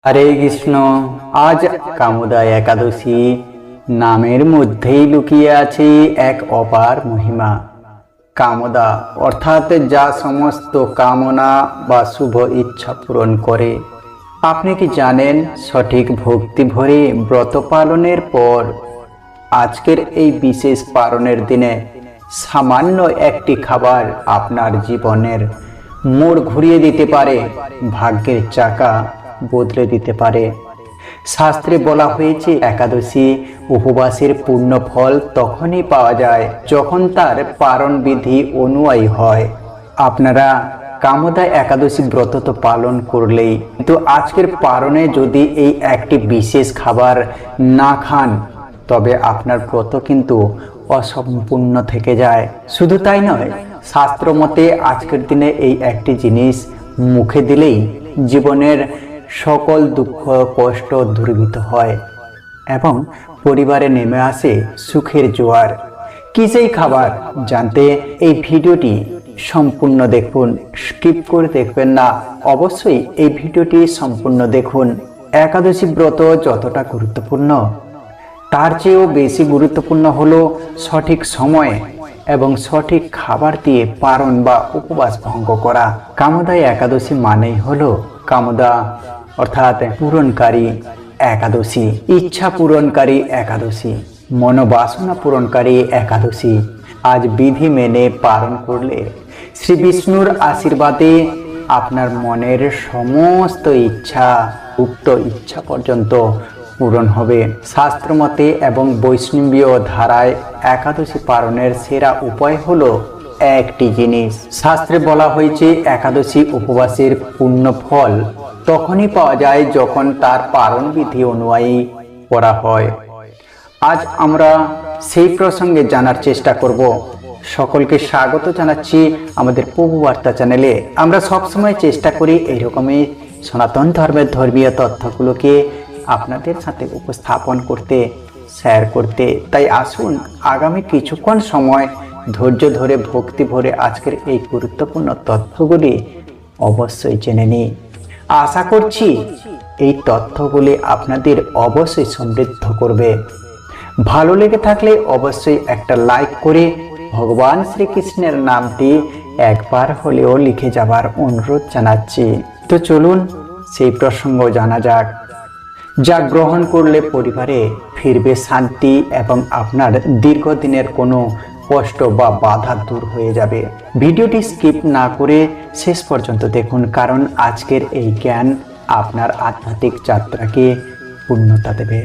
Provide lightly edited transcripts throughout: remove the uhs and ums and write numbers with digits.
হরে কৃষ্ণ। আজ কামোদা একাদশী নামের মধ্যেই লুকিয়ে আছে এক অপার মহিমা। কামোদা অর্থাৎ যা সমস্ত কামনা বা শুভ ইচ্ছা পূরণ করে। আপনি কি জানেন, সঠিক ভক্তি ভরে ব্রত পালনের পর আজকের এই বিশেষ পালনের দিনে সামান্য একটি খাবার আপনার জীবনের মোড় ঘুরিয়ে দিতে পারে, ভাগ্যের চাকা বদলে দিতে পারে। শাস্ত্রে বলা হয়েছে, একাদশী উপবাসের পূর্ণ ফল তখনই পাওয়া যায় যখন তার পারণ বিধি অনুযায়ী হয়। আপনারা কামোদা একাদশী ব্রত তো পালন করলেই, কিন্তু আজকের পারণে যদি এই একটি বিশেষ খাবার না খান তবে আপনার ব্রত কিন্তু অসম্পূর্ণ থেকে যায়। শুধু তাই নয়, শাস্ত্র মতে আজকের দিনে এই একটি জিনিস মুখে দিলেই জীবনের সকল দুঃখ কষ্ট দূরীভূত হয় এবং পরিবারে নেমে আসে সুখের জোয়ার। কি সেই খাবার জানতে এই ভিডিওটি সম্পূর্ণ দেখুন, স্কিপ করে দেখবেন না। অবশ্যই এই ভিডিওটি সম্পূর্ণ দেখুন। একাদশী ব্রত যতটা গুরুত্বপূর্ণ, তার চেয়েও বেশি গুরুত্বপূর্ণ হলো সঠিক সময়ে এবং সঠিক খাবার দিয়ে পারণ বা উপবাস ভঙ্গ করা। কামোদা একাদশী মানেই হলো কামোদা অর্থাৎ পূরণকারী একাদশী, ইচ্ছা পূরণকারী একাদশী, মনোবাসনা পূরণকারী একাদশী। আজ বিধি মেনে পালন করলে শ্রী বিষ্ণুর আশীর্বাদে আপনার মনের সমস্ত ইচ্ছা, উক্ত ইচ্ছা পর্যন্ত পূরণ হবে। শাস্ত্রমতে এবং বৈষ্ণবীয় ধারায় একাদশী পালনের সেরা উপায় হলো একটি জিনিস। শাস্ত্রে বলা হয়েছে, একাদশী উপবাসের পূর্ণ ফল তখনই পাওয়া যায় যখন তার পালন বিধি অনুযায়ী করা হয়। আজ আমরা সেই প্রসঙ্গে জানার চেষ্টা করব। সকলকে স্বাগত জানাচ্ছি আমাদের প্রভু বার্তা চ্যানেলে। আমরা সবসময় চেষ্টা করি এইরকমই সনাতন ধর্মের ধর্মীয় তথ্যগুলোকে আপনাদের সাথে উপস্থাপন করতে, শেয়ার করতে। তাই আসুন আগামী কিছুক্ষণ সময় ধৈর্য ধরে ভক্তি ভরে আজকের এই গুরুত্বপূর্ণ তথ্যগুলি অবশ্যই জেনে নিই। আশা করছি এই তথ্যগুলি আপনাদের অবশ্যই সমৃদ্ধ করবে। ভালো লেগে থাকলে অবশ্যই একটা লাইক করে ভগবান শ্রীকৃষ্ণের নামটি একবার হলেও লিখে যাবার অনুরোধ জানাচ্ছি। তো চলুন সেই প্রসঙ্গ জানা যাক। যা গ্রহণ করলে পরিবারে ফিরবে শান্তি এবং আপনার দীর্ঘদিনের কোনো কষ্ট বা বাধা দূর হয়ে যাবে। ভিডিওটি স্কিপ না করে শেষ পর্যন্ত দেখুন, কারণ আজকের এই জ্ঞান আপনার আধ্যাত্মিক যাত্রাকে পূর্ণতা দেবে।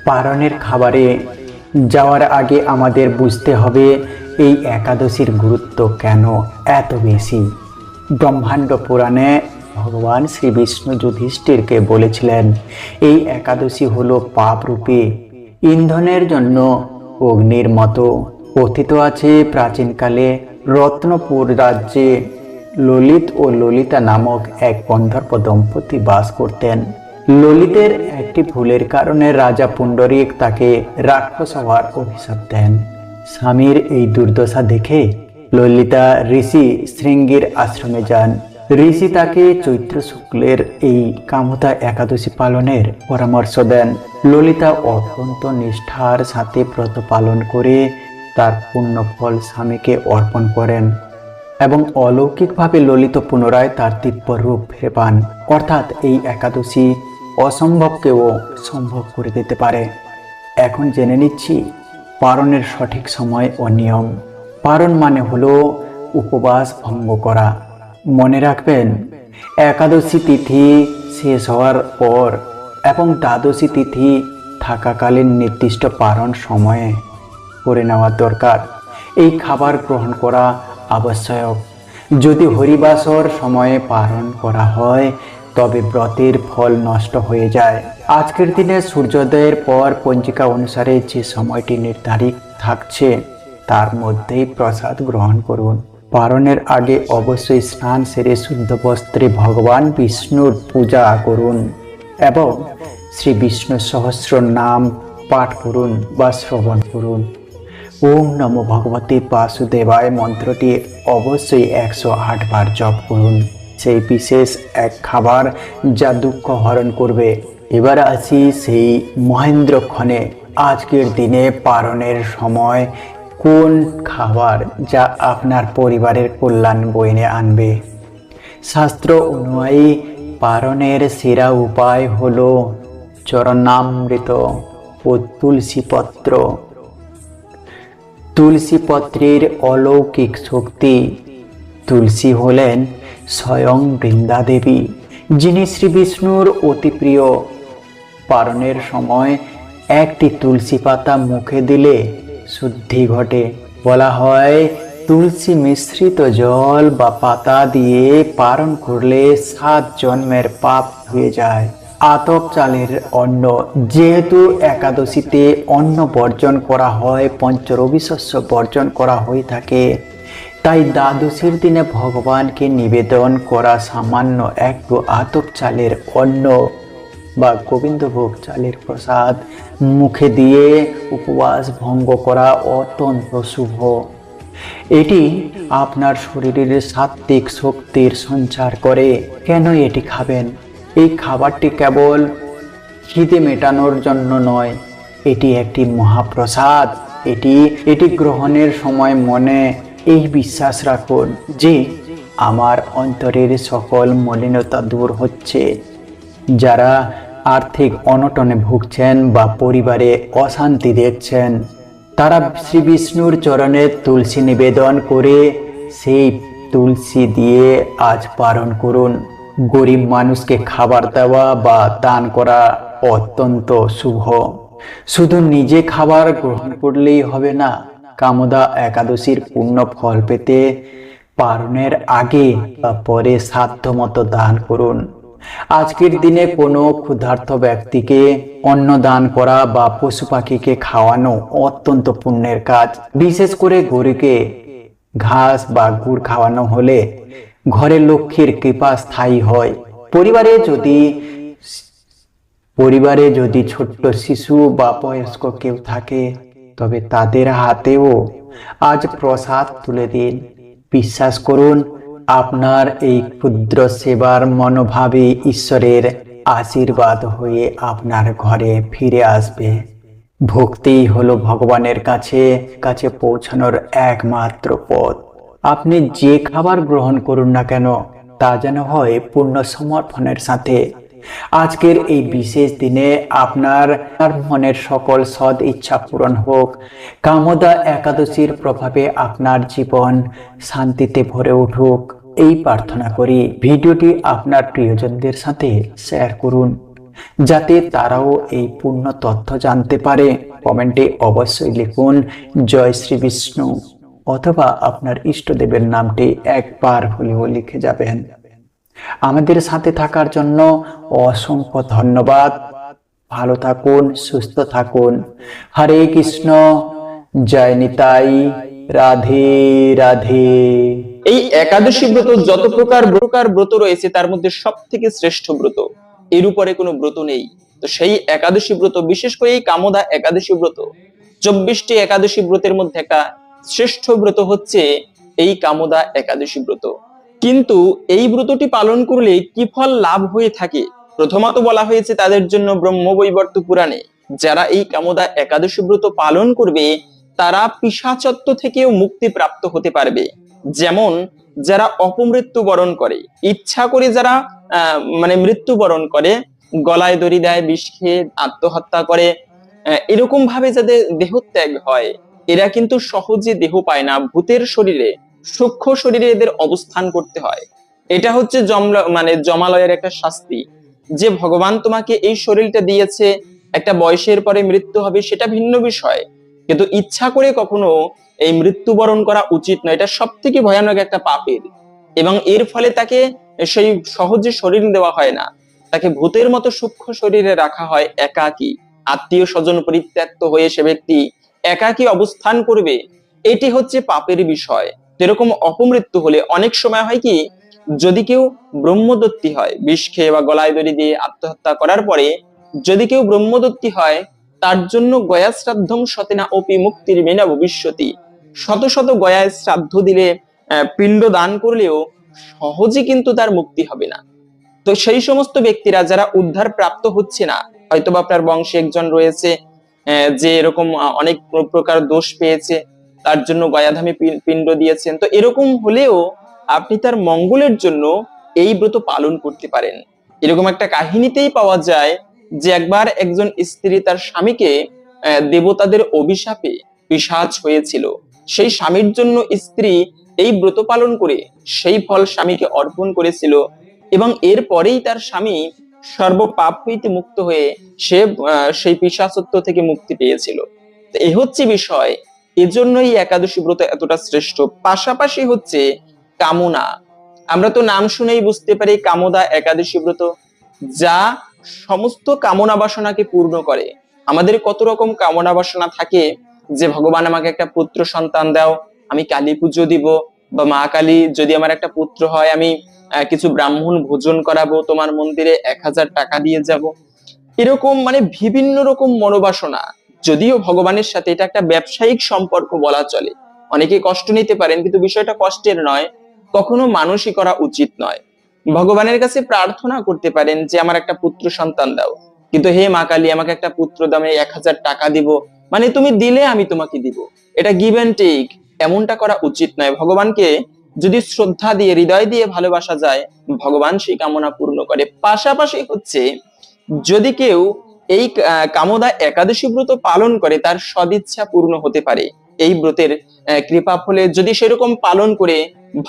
পারণের খাবারে যাওয়ার আগে আমাদের বুঝতে হবে এই একাদশীর গুরুত্ব কেন এত বেশি। ব্রহ্মাণ্ড পুরাণে ভগবান শ্রী বিষ্ণু যুধিষ্ঠিরকে বলেছিলেন, এই একাদশী হলো পাপরূপী ইন্ধনের জন্য অগ্নির মতো। কথিত আছে, প্রাচীনকালে রত্নপুর রাজ্যে ললিত ও ললিতা নামক এক গন্ধর্ব দম্পতি বাস করতেন। ললিতের একটি ভুলের কারণে রাজা পুণ্ডরিক তাকে রাক্ষস হওয়ার অভিশাপ দেন। স্বামীর এই দুর্দশা দেখে ললিতা ঋষি শৃঙ্গীর আশ্রমে যান। ঋষি তাকে চৈত্র শুক্লের এই কামোদা একাদশী পালনের পরামর্শ দেন। ললিতা অত্যন্ত নিষ্ঠার সাথে ব্রত পালন করে তার পূর্ণ ফল স্বামীকে অর্পণ করেন এবং অলৌকিকভাবে ললিত পুনরায় তার দিব্য রূপ ফিরে পান। অর্থাৎ এই একাদশী অসম্ভবকেও সম্ভব করে দিতে পারে। এখন জেনে নিচ্ছি পারণের সঠিক সময় ও নিয়ম। পারণ মানে হলো উপবাস ভঙ্গ করা। মনে রাখবেন, একাদশী তিথি শেষ হওয়ার পর এবং দ্বাদশী তিথি থাকাকালীন নির্দিষ্ট পারণ সময়ে করে নেওয়া দরকার। এই খাবার গ্রহণ করা আবশ্যক। যদি হরিবাসর সময়ে পালন করা হয় তবে ব্রতের ফল নষ্ট হয়ে যায়। আজকের দিনে সূর্যোদয়ের পর পঞ্জিকা অনুসারে যে সময়টি নির্ধারিত থাকছে তার মধ্যেই প্রসাদ গ্রহণ করুন। পালনের আগে অবশ্যই স্নান সেরে শুদ্ধ বস্ত্রে ভগবান বিষ্ণুর পূজা করুন এবং শ্রী বিষ্ণু সহস্র নাম পাঠ করুন বা শ্রবণ করুন। ওম নমো ভগবতে বাসুদেবায় মন্ত্রটি অবশ্যই 108 বার জপ করুন। সেই বিশেষ এক খাবার যা দুঃখ হরণ করবে। এবার আসি সেই মহেন্দ্রক্ষণে। আজকের দিনে পারণের সময় কোন খাবার যা আপনার পরিবারের কল্যাণ বয়ে আনবে? শাস্ত্র অনুযায়ী পারণের সেরা উপায় হলো চরণামৃত ও তুলসী পত্র। তুলসী পত্রের অলৌকিক শক্তি। তুলসী হলেন স্বয়ং বৃন্দা দেবী, যিনি শ্রী বিষ্ণুর অতি প্রিয়। পারণের সময় একটি তুলসী পাতা মুখে দিলে শুদ্ধি ঘটে। বলা হয় তুলসী মিশ্রিত জল বা পাতা দিয়ে পারণ করলে 7 জন্মের পাপ ধুয়ে যায়। আতপ চালের অন্ন। যেহেতু একাদশীতে অন্ন বর্জন করা হয়, পঞ্চরবি শস্য বর্জন করা হয়ে থাকে, তাই দ্বাদশীর দিনে ভগবানকে নিবেদন করা সামান্য একটু আতপ চালের অন্ন বা গোবিন্দভোগ চালের প্রসাদ মুখে দিয়ে উপবাস ভঙ্গ করা অত্যন্ত শুভ। এটি আপনার শরীরের সাত্ত্বিক শক্তির সঞ্চার করে। কেন এটি খাবেন? এই খাবারটি কেবল খিদে মেটানোর জন্য নয়, এটি একটি মহাপ্রসাদ। এটি গ্রহণের সময় মনে এই বিশ্বাস রাখুন যে আমার অন্তরের সকল মলিনতা দূর হচ্ছে। যারা আর্থিক অনটনে ভুগছেন বা পরিবারে অশান্তি দেখছেন, তারা শ্রী বিষ্ণুর চরণে তুলসী নিবেদন করে সেই তুলসী দিয়ে আজ পারণ করুন। গরিব মানুষকে খাবার দেওয়া বা দান করা অত্যন্ত শুভ। শুধু নিজে খাবার গ্রহণ করলেই হবে না, কামদা একাদশীর পূর্ণ ফল পেতে পারণের আগে বা পরে সাধ্যমতো দান করুন। আজকের দিনে কোনো ক্ষুধার্ত ব্যক্তিকে অন্ন দান করা বা পশু পাখিকে খাওয়ানো অত্যন্ত পুণ্যের কাজ। বিশেষ করে গরুকে ঘাস বা গুড় খাওয়ানো হলে ঘরে লক্ষ্মীর কৃপা স্থায়ী হয়। পরিবারে যদি ছোট্ট শিশু বা বয়স্ক কেউ থাকে, তবে তাদের হাতেও আজ প্রসাদ তুলে দিন। বিশ্বাস করুন, আপনার এই ক্ষুদ্র সেবার মনোভাবে ঈশ্বরের আশীর্বাদ হয়ে আপনার ঘরে ফিরে আসবে। ভক্তি হলো ভগবানের কাছে পৌঁছানোর একমাত্র পথ। আপনি যে খাবার গ্রহণ করুন না কেন, তা যেন হয় পূর্ণ সমর্পণের সাথে। আজকের এই বিশেষ দিনে আপনার মনের সকল সৎ ইচ্ছা পূরণ হোক। কামদা একাদশীর প্রভাবে আপনার জীবন শান্তিতে ভরে উঠুক, এই প্রার্থনা করি। ভিডিওটি আপনার প্রিয়জনদের সাথে শেয়ার করুন, যাতে তারাও এই পূর্ণ তথ্য জানতে পারে। কমেন্টে অবশ্যই লিখুন জয় শ্রী বিষ্ণু, অথবা আপনার ইষ্টদেবের নামটি একবার হলেও লিখে যাবেন। আমাদের সাথে থাকার জন্য অসংখ্য ধন্যবাদ। ভালো থাকুন, সুস্থ থাকুন। হরে কৃষ্ণ, জয় নিতাই, রাধে রাধে। এই একাদশী ব্রত যত প্রকার ব্রত রয়েছে তার মধ্যে সব থেকে শ্রেষ্ঠ ব্রত, এর উপরে কোনো ব্রত নেই। তো সেই একাদশী ব্রত, বিশেষ করে এই কামদা একাদশী ব্রত, 24টি একাদশী ব্রতের মধ্যে একটা শ্রেষ্ঠ ব্রত হচ্ছে এই কামদা একাদশী ব্রত। কিন্তু এই ব্রতটি পালন করলে কি ফল লাভ হয়ে থাকে? প্রথমত বলা হয়েছে তাদের জন্য ব্রহ্মবৈবর্ত পুরাণে, যারা এই কামদা একাদশী ব্রত পালন করবে তারা পিশাচত্ব থেকেও মুক্তি প্রাপ্ত হতে পারবে। যেমন যারা অপমৃত্যু বরণ করে, ইচ্ছা করে যারা মৃত্যুবরণ করে, গলায় দড়ি দেয়, বিষ খেয়ে আত্মহত্যা করে, এরকম ভাবে যাদের দেহত্যাগ হয়, এরা কিন্তু সহজে দেহ পায় না। ভূতের শরীরে, সূক্ষ্ম শরীরে এদের অবস্থান করতে হয়। এটা হচ্ছে জমালয়ের একটা শাস্তি, যে ভগবান তোমাকে এই শরীরটা দিয়েছে, একটা বয়সের পরে মৃত্যু হবে সেটা ভিন্ন বিষয়, কিন্তু ইচ্ছা করে কখনো এই মৃত্যুবরণ করা উচিত নয়। এটা সব থেকে ভয়ানক একটা পাপের, এবং এর ফলে তাকে সেই সহজে শরীর দেওয়া হয় না, তাকে ভূতের মতো সূক্ষ্ম শরীরে রাখা হয়। একাকী, আত্মীয় স্বজন পরিত্যক্ত হয়ে সে ব্যক্তি একাকী অবস্থান করবে, এটি হচ্ছে পাপের বিষয়। এরকম অপমৃত্যু হলে অনেক সময় হয় কি, যদি কেউ ব্রহ্মদত্তি হয়, বিষ খেয়ে বা গলায় দড়ি দিয়ে আত্মহত্যা করার পরে যদি কেউ ব্রহ্মদত্তি হয়, তার জন্য গয়া শ্রাদ্ধম সতেনা অপি মুক্তির মেনা ভবিষ্যতি, শত শত গয়ায় শ্রাদ্ধ দিলে, পিণ্ড দান করলেও সহজে কিন্তু তার মুক্তি হবে না। তো সেই সমস্ত ব্যক্তিরা যারা উদ্ধার প্রাপ্ত হচ্ছে না, হয়তোবা আপনার বংশে একজন রয়েছে যে এরকম অনেক প্রকার দোষ পেয়েছে, তার জন্য গয়াধামে পিণ্ড দিয়েছেন, তো এরকম হলেও আপনি তার মঙ্গলের জন্য এই ব্রত পালন করতে পারেন। এরকম একটা কাহিনীতেই পাওয়া যায় যে একবার একজন স্ত্রী তার স্বামীকে দেবতাদের অভিশাপে পিশাচ হয়েছিল, সেই স্বামীর জন্য স্ত্রী এই ব্রত পালন করে সেই ফল স্বামীকে অর্পণ করেছিল, এবং এরপরেই তার স্বামী সর্বপাপ হইতে মুক্ত হয়ে সে সেই পিশাচত্ব থেকে মুক্তি পেয়েছিল। তো এই হচ্ছে বিষয়, এজন্যই একাদশী ব্রত এতটা শ্রেষ্ঠ। পাশাপাশি হচ্ছে কামনা, আমরা তো নাম শুনেই বুঝতে পারি কামদা একাদশী ব্রত, যা সমস্ত কামনা বাসনাকে পূর্ণ করে। আমাদের কত রকম কামনা বাসনা থাকে যে ভগবান আমাকে একটা পুত্র সন্তান দাও, আমি কালী পুজো দিব, বা মা কালী যদি আমার একটা পুত্র হয় আমি কিছু ব্রাহ্মণ ভোজন করাবো, তোমার মন্দিরে 1000 টাকা দিয়ে যাব। এরকম মানে বিভিন্ন রকম মনোবাসনা, যদিও ভগবানের সাথে এটা একটা ব্যবসায়িক সম্পর্ক বলা চলে, অনেকে কষ্ট নিতে পারেন, কিন্তু বিষয়টা কষ্টের নয়, কখনো মানুষই করা উচিত নয়। ভগবানের কাছে প্রার্থনা করতে পারেন যে আমার একটা পুত্র সন্তান দাও, কিন্তু হে মা কালী আমাকে একটা পুত্র দামে 1000 টাকা দিব, মানে তুমি দিলে আমি তোমাকে দিব, এটা গিভ এন্ড টেক, এমনটা করা উচিত নয়। ভগবানকে যদি শ্রদ্ধা দিয়ে হৃদয় দিয়ে ভালোবাসা যায়, ভগবান সেই কামনা পূর্ণ করে। পাশাপাশি হচ্ছে যদি কেউ এই কামদা একাদশী ব্রত পালন করে, তার সদিচ্ছা পূর্ণ হতে পারে এই ব্রতের কৃপা ফলে। যদি সেরকম পালন করে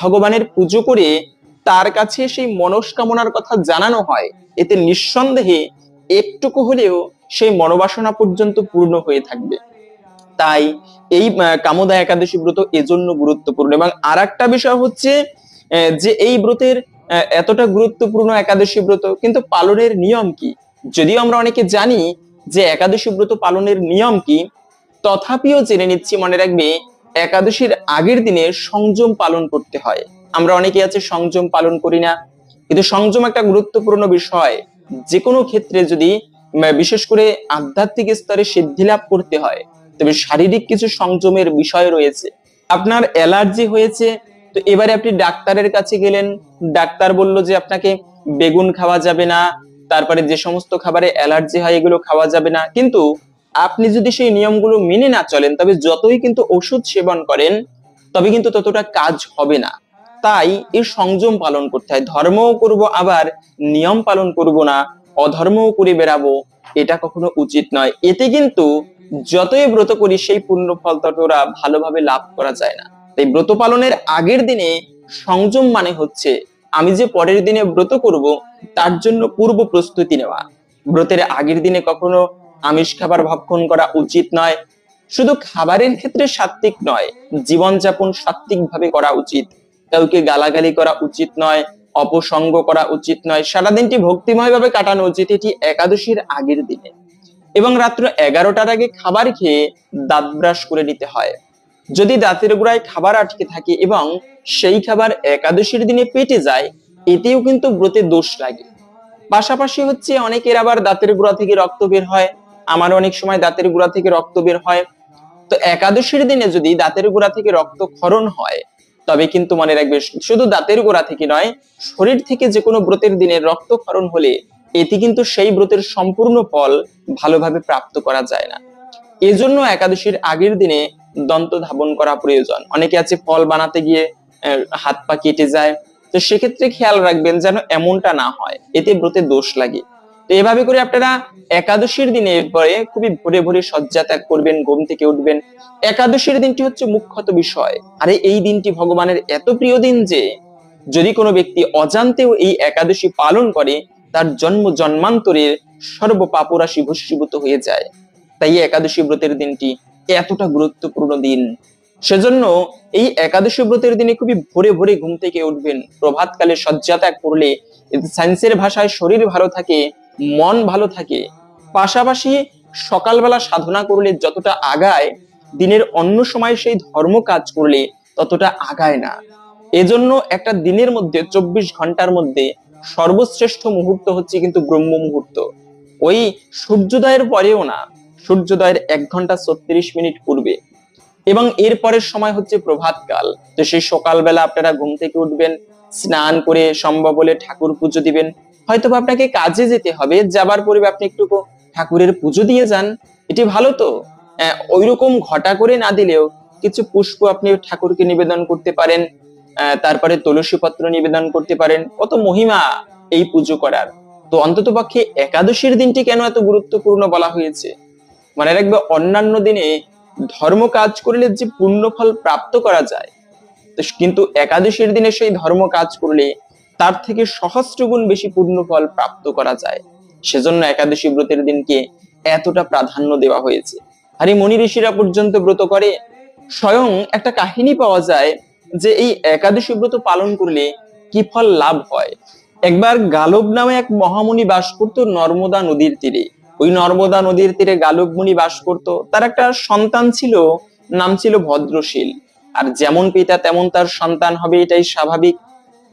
ভগবানের পুজো করে তার কাছে সেই মনস্কামনার কথা জানানো হয়, এতে নিঃসন্দেহে একটুকু হলেও সেই মনোবাসনা পর্যন্ত পূর্ণ হয়ে থাকবে। তাই এই কামদা একাদশী ব্রত এজন্য গুরুত্বপূর্ণ। এবং আর একটা বিষয় হচ্ছে যে এই ব্রতের এতটা গুরুত্বপূর্ণ একাদশী ব্রত, কিন্তু পালনের নিয়ম কি? যদিও আমরা অনেকে জানি যে একাদশী ব্রত পালনের নিয়ম কি, তথাপিও জেনে নিচ্ছি। মনে রাখবে, একাদশীর আগের দিনে সংযম পালন করতে হয়। আমরা অনেকে আছে সংযম পালন করি না, কিন্তু সংযম একটা গুরুত্বপূর্ণ বিষয়। যে কোনো ক্ষেত্রে যদি বিশেষ করে আধ্যাত্মিক স্তরে সিদ্ধি লাভ করতে হয়, তবে শারীরিক কিছু সংযমের বিষয় রয়েছে। আপনার অ্যালার্জি হয়েছে, তো এবারে আপনি ডাক্তারের কাছে গেলেন, ডাক্তার বলল যে আপনাকে বেগুন খাওয়া যাবে না, তারপরে যে সমস্ত খাবারে অ্যালার্জি হয় এগুলো খাওয়া যাবে না, কিন্তু আপনি যদি সেই নিয়মগুলো মেনে না চলেন, তবে যতই কিন্তু ওষুধ সেবন করেন, তবে কিন্তু ততটা কাজ হবে না। তাই এই সংযম পালন করতে হয়। ধর্মও করব আবার নিয়ম পালন করব না, অধর্মও করে বেড়াবো, এটা কখনো উচিত নয়। এতে কিন্তু যতই ব্রত করি সেই পুণ্য ফল ততটা ভালোভাবে লাভ করা যায় না। তাই ব্রত পালনের আগের দিনে সংযম মানে হচ্ছে আমি যে পরের দিনে ব্রত করব তার জন্য পূর্ব প্রস্তুতি নেওয়া। ব্রতের আগের দিনে কখনো আমিষ খাবার ভক্ষণ করা উচিত নয়। শুধু খাবারের ক্ষেত্রে সাত্ত্বিক নয়, জীবনযাপন সাত্ত্বিক ভাবে করা উচিত। কাউকে গালাগালি করা উচিত নয়, অপসঙ্গ করা উচিত নয়। সারাদিনটি ভক্তিময় ভাবে কাটানো উচিত, এটি একাদশীর আগের দিনে। এবং রাত্র 11টার আগে খাবার খেয়ে দাঁত ব্রাশ করে নিতে হয়। যদি দাঁতের গোড়ায় খাবার আটকে থাকে এবং সেই খাবার একাদশীর দিনে পেটে যায়, এতেও কিন্তু ব্রতে দোষ লাগে। পাশাপাশি হচ্ছে অনেকের আবার দাঁতের গোড়া থেকে রক্ত বের হয়, আমার অনেক সময় দাঁতের গোড়া থেকে রক্ত বের হয়। তো একাদশীর দিনে যদি দাঁতের গোড়া থেকে রক্তক্ষরণ হয়, তবে কিন্তু মনে রাখবে শুধু দাঁতের গোড়া থেকে নয়, শরীর থেকে যে কোনো ব্রতের দিনে রক্তক্ষরণ হলে এতে কিন্তু সেই ব্রতের সম্পূর্ণ ফল ভালোভাবে প্রাপ্ত করা যায় না। এজন্য একাদশীর আগের দিনে দন্ত ধাবন করা প্রয়োজন। অনেকে আছে ফল বানাতে গিয়ে হাত পা কেটে যায়, তো সেক্ষেত্রে খেয়াল রাখবেন যেন এমনটা না হয়, এতে ব্রতে দোষ লাগে। তো এভাবে করে আপনারা একাদশীর দিনে পরে খুবই ভোরে ভোরে শয্যা ত্যাগ করবেন, ঘুম থেকে উঠবেন। একাদশীর দিনটি হচ্ছে মুখ্যত বিষয়। আরে এই দিনটি ভগবানের এত প্রিয় দিন যে যদি কোনো ব্যক্তি অজান্তেও এই একাদশী পালন করে, তার জন্ম জন্মান্তরের সর্ব পাপরাশি ভস্মীভূত হয়ে যায়। তাই একাদশী ব্রতের দিনটি এতটা গুরুত্বপূর্ণ দিন। সেজন্য এই একাদশী ব্রতের দিনে খুবই ভোরে ভোরে ঘুম থেকে উঠবেন। প্রভাতকালে শয্যা ত্যাগ করলে সায়েন্সের ভাষায় শরীর ভালো থাকে, মন ভালো থাকে। পাশাপাশি সকালবেলা সাধনা করলে যতটা আগায়, দিনের অন্য সময় সেই ধর্ম কাজ করলে ততটা আগায় না। এজন্য একটা দিনের মধ্যে 24 ঘন্টার মধ্যে সর্বশ্রেষ্ঠ মুহূর্ত হচ্ছে কিন্তু ব্রহ্ম মুহূর্ত। ওই সূর্যোদয়ের পরেও না, সূর্যোদয়ের 1 ঘন্টা 36 মিনিট পূর্বে, এবং এর পরের সময় হচ্ছে প্রভাতকাল। তো সেই সকালবেলা আপনারা ঘুম থেকে উঠবেন, স্নান করে সম্ভব হলে ঠাকুর পুজো দিবেন। হয়তো আপনাকে কাজে যেতে হবে, যাবার পরে আপনি একটু ঠাকুরের পুজো দিয়ে যান, এটি ভালো। তো ওইরকম ঘটা করে না দিলেও কিছু পুষ্প আপনি ঠাকুরকে নিবেদন করতে পারেন, তারপরে তুলসী পত্র নিবেদন করতে পারেন। কত মহিমা এই পুজো করার। তো অন্তত পক্ষে একাদশীর দিনটি কেন এত গুরুত্বপূর্ণ বলা হয়েছে? মনে রাখবে, অন্যান্য দিনে ধর্ম কাজ করলে যে পুণ্য ফল প্রাপ্ত করা যায়, কিন্তু একাদশীর দিনে সেই ধর্ম কাজ করলে তার থেকে সহস্র গুণ বেশি পুণ্য ফল প্রাপ্ত করা যায়। সেজন্য একাদশী ব্রতের দিনকে এতটা প্রাধান্য দেওয়া হয়েছে। আর এই মুনি ঋষিরা পর্যন্ত ব্রত করে। স্বয়ং একটা কাহিনী পাওয়া যায় যে এই একাদশী ব্রত পালন করলে কি ফল লাভ হয়। একবার গালব নামে এক মহামুনি বাস করতো নর্মদা নদীর তীরে। ওই নর্মদা নদীর তীরে গালব মুনি বাস করতো। তার একটা সন্তান ছিল, নাম ছিল ভদ্রশীল। আর যেমন পিতা তেমন তার সন্তান হবে, এটাই স্বাভাবিক।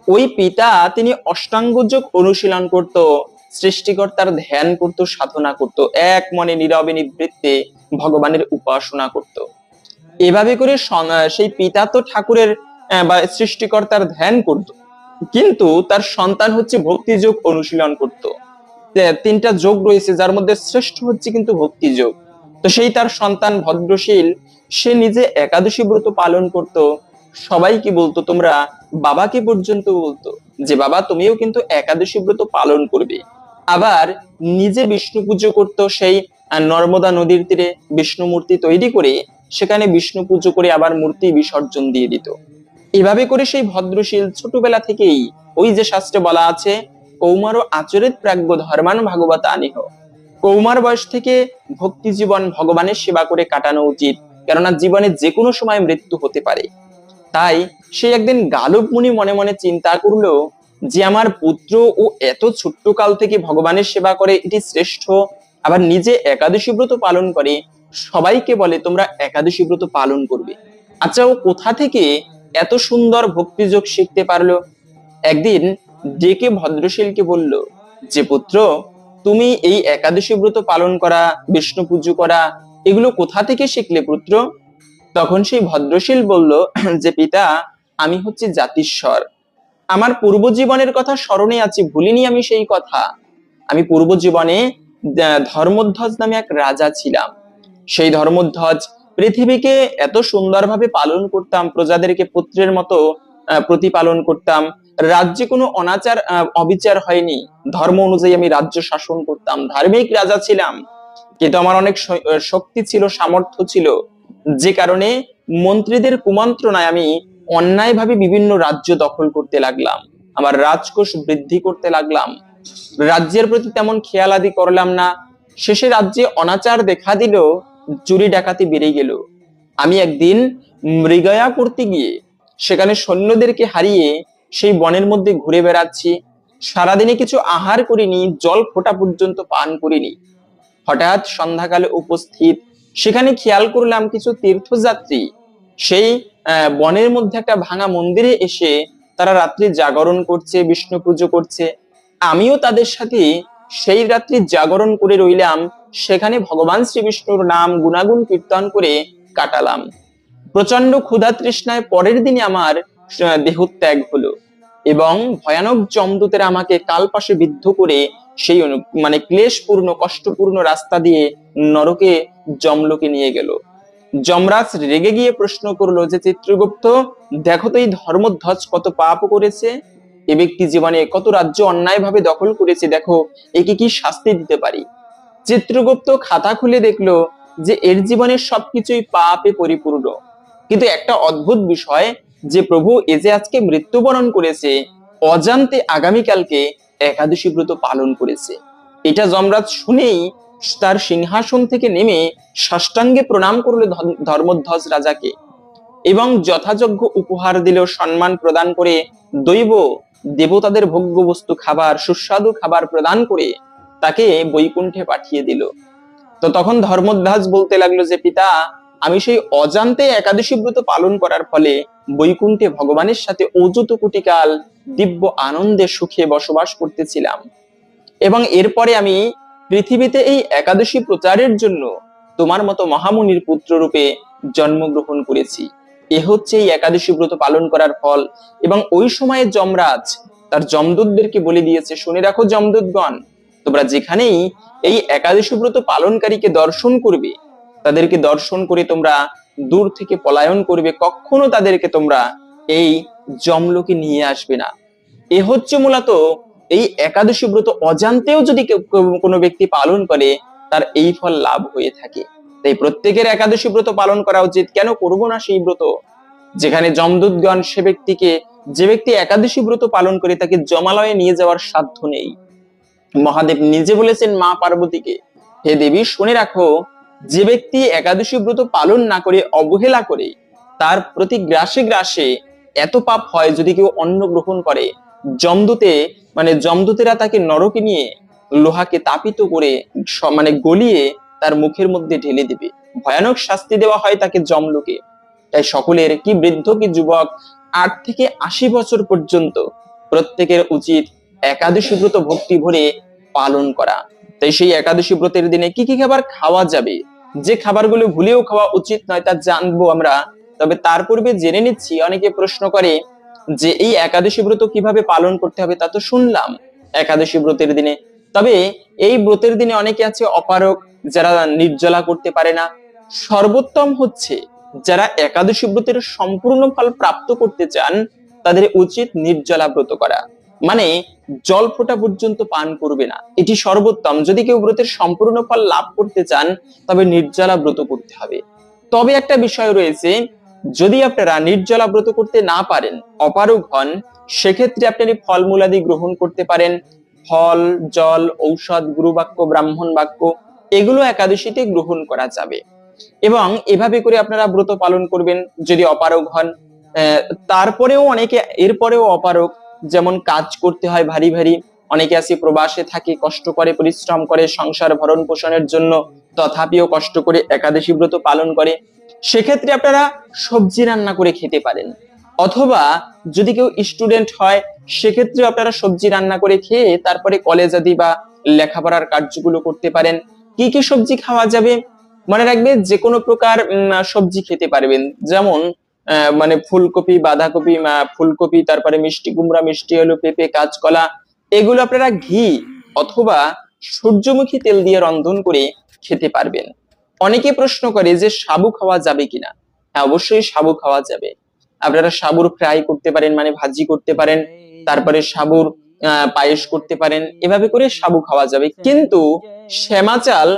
ওই পিতা তিনি অষ্টাঙ্গ যোগ অনুশীলন করত, সৃষ্টিকর্তার ধ্যান করত, সাধনা করত, এক মনে নীরবে নিবৃত্তে ভগবানের উপাসনা করত। এভাবে করে সেই পিতা তো ঠাকুরের বা সৃষ্টিকর্তার ধ্যান করত, কিন্তু তার সন্তান হচ্ছে ভক্তি যোগ অনুশীলন করত। তিনটা যোগ রয়েছে, যার মধ্যে শ্রেষ্ঠ হচ্ছে কিন্তু ভক্তি যোগ। তো সেই তার সন্তান ভদ্রশীল, সে নিজে একাদশী ব্রত পালন করত। সবাইকে বলতো, তোমরা বাবাকে পর্যন্ত বলতো যে বাবা তুমিও কিন্তু একাদশী ব্রত পালন করবে। আবার নিজে বিষ্ণু পুজো করত। সেই নর্মদা নদীর তীরে বিষ্ণু মূর্তি তৈরি করে সেখানে বিষ্ণু পুজো করে আবার মূর্তি বিসর্জন দিয়ে দিত। এভাবে করে সেই ভদ্রশীল ছোটবেলা থেকেই, ওই যে শাস্ত্রে বলা আছে, কৌমার আচরিত প্রাজ্ঞ ধর্মান ভাগবত আনিহ, কৌমার বয়স থেকে ভক্তি জীবন ভগবানের সেবা করে কাটানো উচিত, কেননা জীবনে যে কোনো সময় মৃত্যু হতে পারে। তাই সে একদিন গালব মুনি মনে মনে চিন্তা করলো যে আমার পুত্র ও এত ছোট্ট কাল থেকে ভগবানের সেবা করে, এটি শ্রেষ্ঠ। আবার নিজে একাদশী ব্রত পালন করে, সবাইকে বলে তোমরা একাদশী ব্রত পালন করবে। আচ্ছা, ও কোথা থেকে এত সুন্দর ভক্তিযোগ শিখতে পারলো? একদিন ডেকে ভদ্রশীলকে বলল যে পুত্র, তুমি এই একাদশী ব্রত পালন করা, বিষ্ণু পুজো করা, এগুলো কোথা থেকে শিখলে পুত্র? তখন সেই ভদ্রশীল বলল যে পিতা, আমি হচ্ছে জাতিস্বর। আমার পূর্ব জীবনের কথা স্মরণে আছে, ভুলিনি আমি সেই কথা। আমি পূর্ব জীবনে ধর্মধ্বজ নামে এক রাজা ছিলাম। সেই ধর্মধ্বজ পৃথিবীকে এত সুন্দরভাবে পালন করতাম, প্রজাদেরকে পুত্রের মতো প্রতিপালন করতাম। রাজ্যে কোনো অনাচার অবিচার হয়নি। ধর্ম অনুযায়ী আমি রাজ্য শাসন করতাম, ধার্মিক রাজা ছিলাম। কিন্তু আমার অনেক শক্তি ছিল, সামর্থ্য ছিল, যে কারণে মন্ত্রীদের কুমন্ত্রণায় আমি অন্যায়ভাবে বিভিন্ন রাজ্য দখল করতে লাগলাম। আমার রাজকোষ বৃদ্ধি করতে লাগলাম, রাজ্যের প্রতি তেমন খেয়াল আদি করলাম না। শেষে রাজ্যে অনাচার দেখা দিল, চুরি ডাকাতি বেড়ে গেল। আমি একদিন মৃগয়া করতে গিয়ে সেখানে সৈন্যদেরকে হারিয়ে সেই বনের মধ্যে ঘুরে বেড়াচ্ছি। সারাদিনে কিছু আহার করিনি, জল ফোঁটা পর্যন্ত পান করিনি। হঠাৎ সন্ধ্যাকালে উপস্থিত, সেখানে খেয়াল করলাম কিছু তীর্থযাত্রী সেই বনের মধ্যে একটা ভাঙা মন্দিরে এসে তারা রাত্রি জাগরণ করছে, বিষ্ণু পুজো করছে। আমিও তাদের সাথে সেই রাত্রি জাগরণ করে রইলাম। সেখানে ভগবান শ্রী বিষ্ণুর নাম গুণাগুণ কীর্তন করে কাটালাম। প্রচন্ড ক্ষুধা তৃষ্ণায় পরের দিনে আমার দেহত্যাগ হলো এবং ভয়ানক যমদূতেরা আমাকে কালপাশে বিদ্ধ করে সেই ক্লেশপূর্ণ কষ্টপূর্ণ রাস্তা দিয়ে নরকে যমলোকে নিয়ে গেল। যমরাজ রেগে গিয়ে প্রশ্ন করলো যে চিত্রগুপ্ত, দেখো তো এই ধর্মধ্বজ কত পাপ করেছে, এ ব্যক্তি জীবনে কত রাজ্য অন্যায়ভাবে দখল করেছে, দেখো একে কি শাস্তি দিতে পারি। চিত্রগুপ্ত খাতা খুলে দেখলো যে এর জীবনের সবকিছুই পাপে পরিপূর্ণ। কিন্তু একটা অদ্ভুত বিষয় যে প্রভু এ যে আজকে মৃত্যুবরণ করেছে, অজান্তে আগামীকালকে একাদশী ব্রত পালন করেছে। এটা যমরাজ শুনেই তার সিংহাসন থেকে নেমে সাষ্টাঙ্গে প্রণাম করলো ধর্মধ্বজ রাজাকে এবং যথাযোগ্য উপহার দিল, সম্মান প্রদান করে দৈব দেবতাদের ভোগ্য বস্তু খাবার, সুস্বাদু খাবার প্রদান করে তাকে বৈকুণ্ঠে পাঠিয়ে দিল। তো তখন ধর্মধ্বজ বলতে লাগলো যে পিতা, আমি সেই অজান্তে একাদশী ব্রত পালন করার ফলে বৈকুণ্ঠে ভগবানের সাথে অযুত কোটিকাল দিব্য আনন্দে সুখে বসবাস করতেছিলাম এবং এরপরে আমি পৃথিবীতে এই একাদশী প্রচারের জন্য তোমার মতো মহামুনির পুত্র রূপে জন্মগ্রহণ করেছি। এ হচ্ছে এই একাদশী ব্রত পালন করার ফল। এবং ওই সময়ে যমরাজ তার যমদূতদেরকে বলে দিয়েছে, শুনে রাখো যমদূতগণ, তোমরা যেখানেই এই একাদশী ব্রত পালনকারীকে দর্শন করবে, তাদেরকে দর্শন করে তোমরা দূর থেকে পলায়ন করবে, কখনো তাদেরকে তোমরা এই যমলোকে নিয়ে আসবে না। এ হচ্ছে মূলত এই একাদশী ব্রত অজান্তেও যদি কোনো ব্যক্তি পালন করে, তার এই ফল লাভ হয়ে থাকে। তাই প্রত্যেকের একাদশী ব্রত পালন করা উচিত। কেন করব না সেই ব্রত? যেখানে যমদূতগণ যে ব্যক্তি একাদশী ব্রত পালন করে তাকে যমালয়ে নিয়ে যাওয়ার সাধ্য নেই। মহাদেব নিজে বলেছেন মা পার্বতীকে, হে দেবী শুনে রাখো, যে ব্যক্তি একাদশী ব্রত পালন না করে অবহেলা করে, তার প্রতি গ্রাসে গ্রাসে এত পাপ হয়, যদি কেউ অন্ন গ্রহণ করে, যমদূতেরা তাকে নরকে নিয়ে লোহাকে তাপিত করে গলিয়ে তার মুখের মধ্যে ঢেলে দিবে, ভয়ানক শাস্তি দেওয়া হয় তাকে যমলোকে। তাই সকলের, কি বৃদ্ধ কি যুবক, 8 থেকে 80 বছর পর্যন্ত প্রত্যেকের উচিত একাদশী ব্রত ভক্তি ভরে পালন করা। তাই সেই একাদশী ব্রতের দিনে কি কি খাবার খাওয়া যাবে, যে খাবারগুলো ভুলেও খাওয়া উচিত নয়, তা জানবো আমরা। তবে তার পূর্বে জেনে নিচ্ছি, অনেকে প্রশ্ন করে যে এই একাদশী ব্রত কিভাবে পালন করতে হবে, তা তো শুনলাম একাদশী ব্রতের দিনে। তবে এই ব্রতের দিনে অনেকে আছে অপারক, যারা নির্জলা করতে পারে না। সর্বোত্তম হচ্ছে যারা একাদশী ব্রতের সম্পূর্ণ ফল প্রাপ্ত করতে চান, তাদের উচিত নির্জলা ব্রত করা, মানে জল ফোঁটা পর্যন্ত পান করবে না, এটি সর্বোত্তম। যদি কেউ ব্রতের সম্পূর্ণ ফল লাভ করতে চান, তবে নির্জলা ব্রত করতে হবে। তবে একটা বিষয় রয়েছে, যদি আপনারা নির্জলা ব্রত করতে না পারেন, অপারগ হন, সেক্ষেত্রে আপনারা ফলমূলাদি গ্রহণ করতে পারেন। ফল, জল, ঔষধ, গুরুবাক্য, ব্রাহ্মণ বাক্য, এগুলো একাদশীতে গ্রহণ করা যাবে। এবং এভাবে করে আপনারা ব্রত পালন করবেন যদি অপারগ হন। তারপরেও অনেকে এরপরেও অপারগ, যেমন কাজ করতে হয় ভারী ভারী, অনেকে আছে প্রবাসে থাকে, কষ্ট করে, পরিশ্রম করে সংসার ভরণ পোষণের জন্য, তথাপিও কষ্ট করে একাদশী ব্রত পালন করে, সেক্ষেত্রে আপনারা সবজি রান্না করে খেতে পারেন। অথবা যদি কেউ স্টুডেন্ট হয়, সেক্ষেত্রে আপনারা সবজি রান্না করে খেয়ে তারপরে কলেজ আদি বা লেখাপড়ার কার্যগুলো করতে পারেন। কি কি সবজি খাওয়া যাবে? মনে রাখবে, যে কোনো প্রকার সবজি খেতে পারবেন, যেমন ফুলকপি, বাঁধাকপি, ফুলকপি, তারপরে মিষ্টি কুমড়া, মিষ্টি আলু, পেঁপে, কাঁচকলা, এগুলো আপনারা ঘি অথবা সূর্যমুখী তেল দিয়ে রন্ধন করে খেতে পারবেন। অনেকে প্রশ্ন করে যে সাবু খাওয়া যাবে কিনা। হ্যাঁ, অবশ্যই সাবু খাওয়া যাবে। আপনারা সাবুর ফ্রাই করতে পারেন, মানে ভাজি করতে পারেন, তারপরে সাবুর পায়েস করতে পারেন, এভাবে করে সাবু খাওয়া যাবে। কিন্তু শ্যামা চাল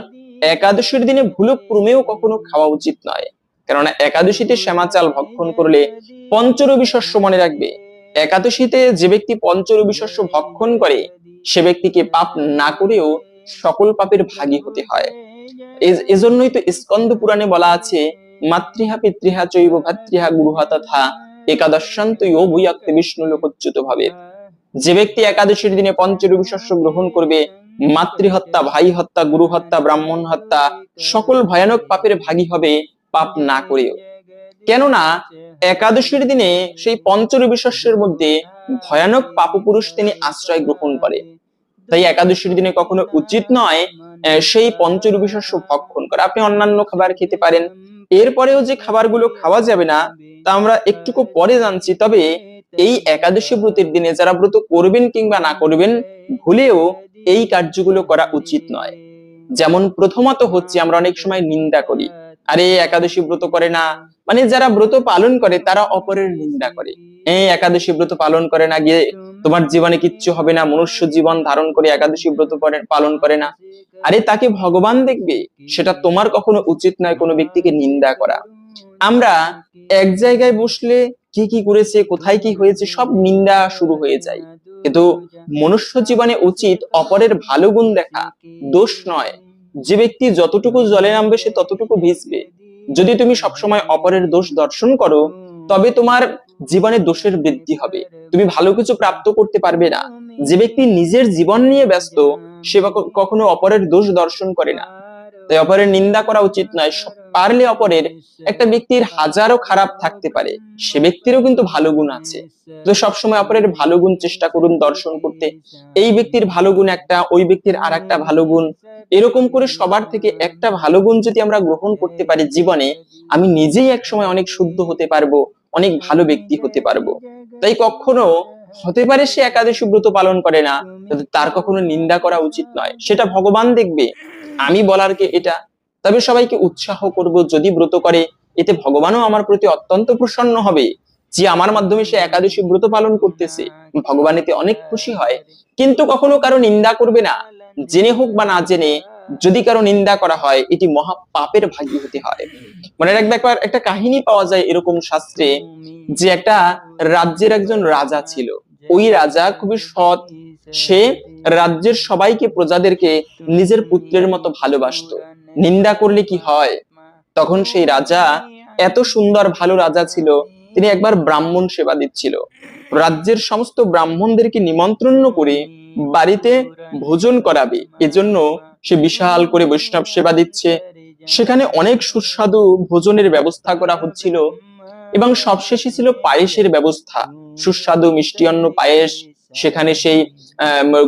একাদশীর দিনে ভুলক্রমেও কখনো খাওয়া উচিত নয়, কেননা একাদশীতে শ্যামা চাল ভক্ষণ করলে পঞ্চরবি শস্য, মনে রাখবে, একাদশীতে যে ব্যক্তি পঞ্চরবি শস্য ভক্ষণ করে, সে ব্যক্তিকে পাপ না করেও সকল পাপের ভাগী হতে হয়। এজন্যই তো স্কন্দ পুরাণে বলা আছে, মাতৃহা পিতৃহা চৈব ভাতৃহা গুরুহা তথা একাদশান্ত ইয়ো ভূয়াক্তে বিষ্ণু লোকচ্যুত ভাবে। যে ব্যক্তি একাদশীর দিনে পঞ্চরবি শস্য গ্রহণ করবে, মাতৃহত্যা, ভাই হত্যা, গুরু হত্যা, ব্রাহ্মণ হত্যা, সকল ভয়ানক পাপের ভাগী হবে, পাপ না করেও। কেননা একাদশীর দিনে সেই পঞ্চরবি শস্যের মধ্যে ভয়ানক পাপপুরুষ তিনি আশ্রয় গ্রহণ করে। তাই একাদশীর দিনে কখনো উচিত নয় সেই পঞ্চরবি শস্য ভক্ষণ করা। আপনি অন্যান্য খাবার খেতে পারেন, এরপরেও যে খাবারগুলো খাওয়া যাবে না তা আমরা একটুকু পরে জানছি। তবে এই একাদশী ব্রতের দিনে যারা ব্রত করবেন কিংবা না করবেন, ভুলেও এই কার্যগুলো করা উচিত নয়। যেমন প্রথমত হচ্ছে, আমরা অনেক সময় নিন্দা করি, আরে একাদশী ব্রত করে না, মানে যারা ব্রত পালন করে তারা অপরের নিন্দা করে, একাদশী ব্রত পালন করে না, গিয়ে তোমার জীবনে কিচ্ছু হবে না, মনুষ্য জীবন ধারণ করে একাদশী ব্রত পালন করে না, আরে তাকে ভগবান দেখবে। সেটা তোমার কখনো উচিত নয় কোনো ব্যক্তিকে নিন্দা করা। আমরা এক জায়গায় বসলে কি কি করেছে, কোথায় কি হয়েছে, সব নিন্দা শুরু হয়ে যায়। কিন্তু মনুষ্য জীবনে উচিত অপরের ভালো গুণ দেখা, দোষ নয়। যে ব্যক্তি যতটুকু জলে নামবে সে ততটুকু ভিজবে। যদি তুমি সবসময় অপরের দোষ দর্শন করো, তবে তোমার জীবনে দোষের বৃদ্ধি হবে, তুমি ভালো কিছু প্রাপ্ত করতে পারবে না। যে ব্যক্তি নিজের জীবন নিয়ে ব্যস্ত, সে কখনো অপরের দোষ দর্শন করে না। তাই অপরের নিন্দা করা উচিত নয়। পারলে অপরের, একটা ব্যক্তির হাজারো খারাপ থাকতে পারে, সে ব্যক্তিরও কিন্তু ভালো গুণ আছে, তো সবসময় অপরের ভালো গুণ চেষ্টা করুন দর্শন করতে। এই ব্যক্তির ভালো গুণ একটা, ওই ব্যক্তির আর একটা ভালো গুণ, এরকম করে সবার থেকে একটা ভালো গুণ যদি আমরা গ্রহণ করতে পারি জীবনে, আমি নিজেই একসময় অনেক শুদ্ধ হতে পারবো, অনেক ভালো ব্যক্তি হতে পারবো। তাই কখনো হতে পারে সে একাদশী ব্রত পালন করে না, কিন্তু তার কখনো নিন্দা করা উচিত নয়, সেটা ভগবান দেখবে। আমি বলার কে এটা? তবে সবাইকে উৎসাহ করব, যদি ব্রত করে এতে ভগবানও আমার প্রতি অত্যন্ত প্রসন্ন হবে, যে আমার মাধ্যমে সে একাদশী ব্রত পালন করতেছে। ভগবান এতে অনেক খুশি হয়। কিন্তু কখনো কারো নিন্দা করবে না, জেনে হোক বা না জেনে। যদি কারো নিন্দা করা হয়, এটি মহা পাপের ভাগী হতে হয়। মনে রাখবে, একবার একটা কাহিনী পাওয়া যায় এরকম শাস্ত্রে, যে একটা রাজ্যের একজন রাজা ছিল। ওই রাজা খুবই সৎ। সে রাজ্যের সবাইকে, প্রজাদেরকে নিজের পুত্রের মতো ভালোবাসতো। নিন্দা করলে কি হয়? তখন সেই রাজা, এত সুন্দর ভালো রাজা ছিল, তিনি একবার ব্রাহ্মণ সেবা দিচ্ছিল। রাজ্যের সমস্ত ব্রাহ্মণদেরকে নিমন্ত্রণ করে বাড়িতে ভোজন করাবে, এজন্য সে বিশাল করে বৈষ্ণব সেবা দিচ্ছে। সেখানে অনেক সুস্বাদু ভোজনের ব্যবস্থা করা হচ্ছিল, এবং সবশেষে ছিল পায়েসের ব্যবস্থা। সুস্বাদু মিষ্টিঅন্ন পায়েস, সেখানে সেই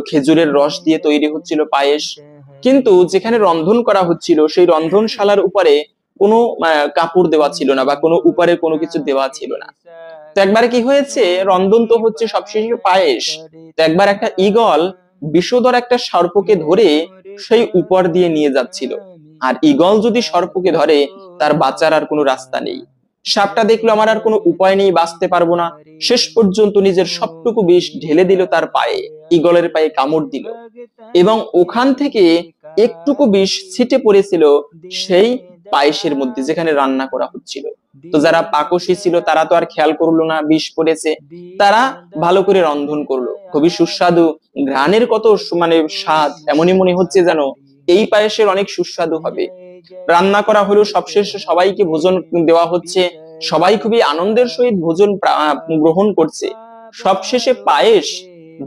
খেজুরের রস দিয়ে তৈরি হচ্ছিল পায়েস। কিন্তু যেখানে রন্ধন করা হচ্ছিল, সেই রন্ধনশালার উপরে কোনো কাপড় দেওয়া ছিল না, বা কোনো উপরে কোনো কিছু দেওয়া ছিল না। তো একবার কি হয়েছে, রন্ধন তো হচ্ছে, সবশেষে পায়েস। তো একবার একটা ঈগল বিষধর একটা সর্পকে ধরে সেই উপর দিয়ে নিয়ে যাচ্ছিল। আর ঈগল যদি সর্পকে ধরে, তার বাঁচার আর কোনো রাস্তা নেই। সাপটা দেখলো আমার আর কোনো উপায় নেই, বাঁচতে পারবো না, শেষ পর্যন্ত নিজের সবটুকু বিষ ঢেলে দিল তার পায়ে, ঈগলের পায়ে কামড় দিল, এবং ওখান থেকে একটুকু বিষ ছিটে পড়েছিল সেই পায়েসের মধ্যে যেখানে রান্না করা হচ্ছিল। তো যারা পাকশী ছিল তারা তো আর খেয়াল করলো না বিষ পড়েছে, তারা ভালো করে রন্ধন করলো, খুবই সুস্বাদু, ঘ্রাণের কত মানে স্বাদ, এমনই মনে হচ্ছে যেন এই পায়েসের অনেক সুস্বাদু হবে। রান্না করা হলো, সবশেষে সবাইকে ভোজন দেওয়া হচ্ছে, সবাই খুবই আনন্দের সহিত ভোজন গ্রহণ করছে। সবশেষে পায়েস,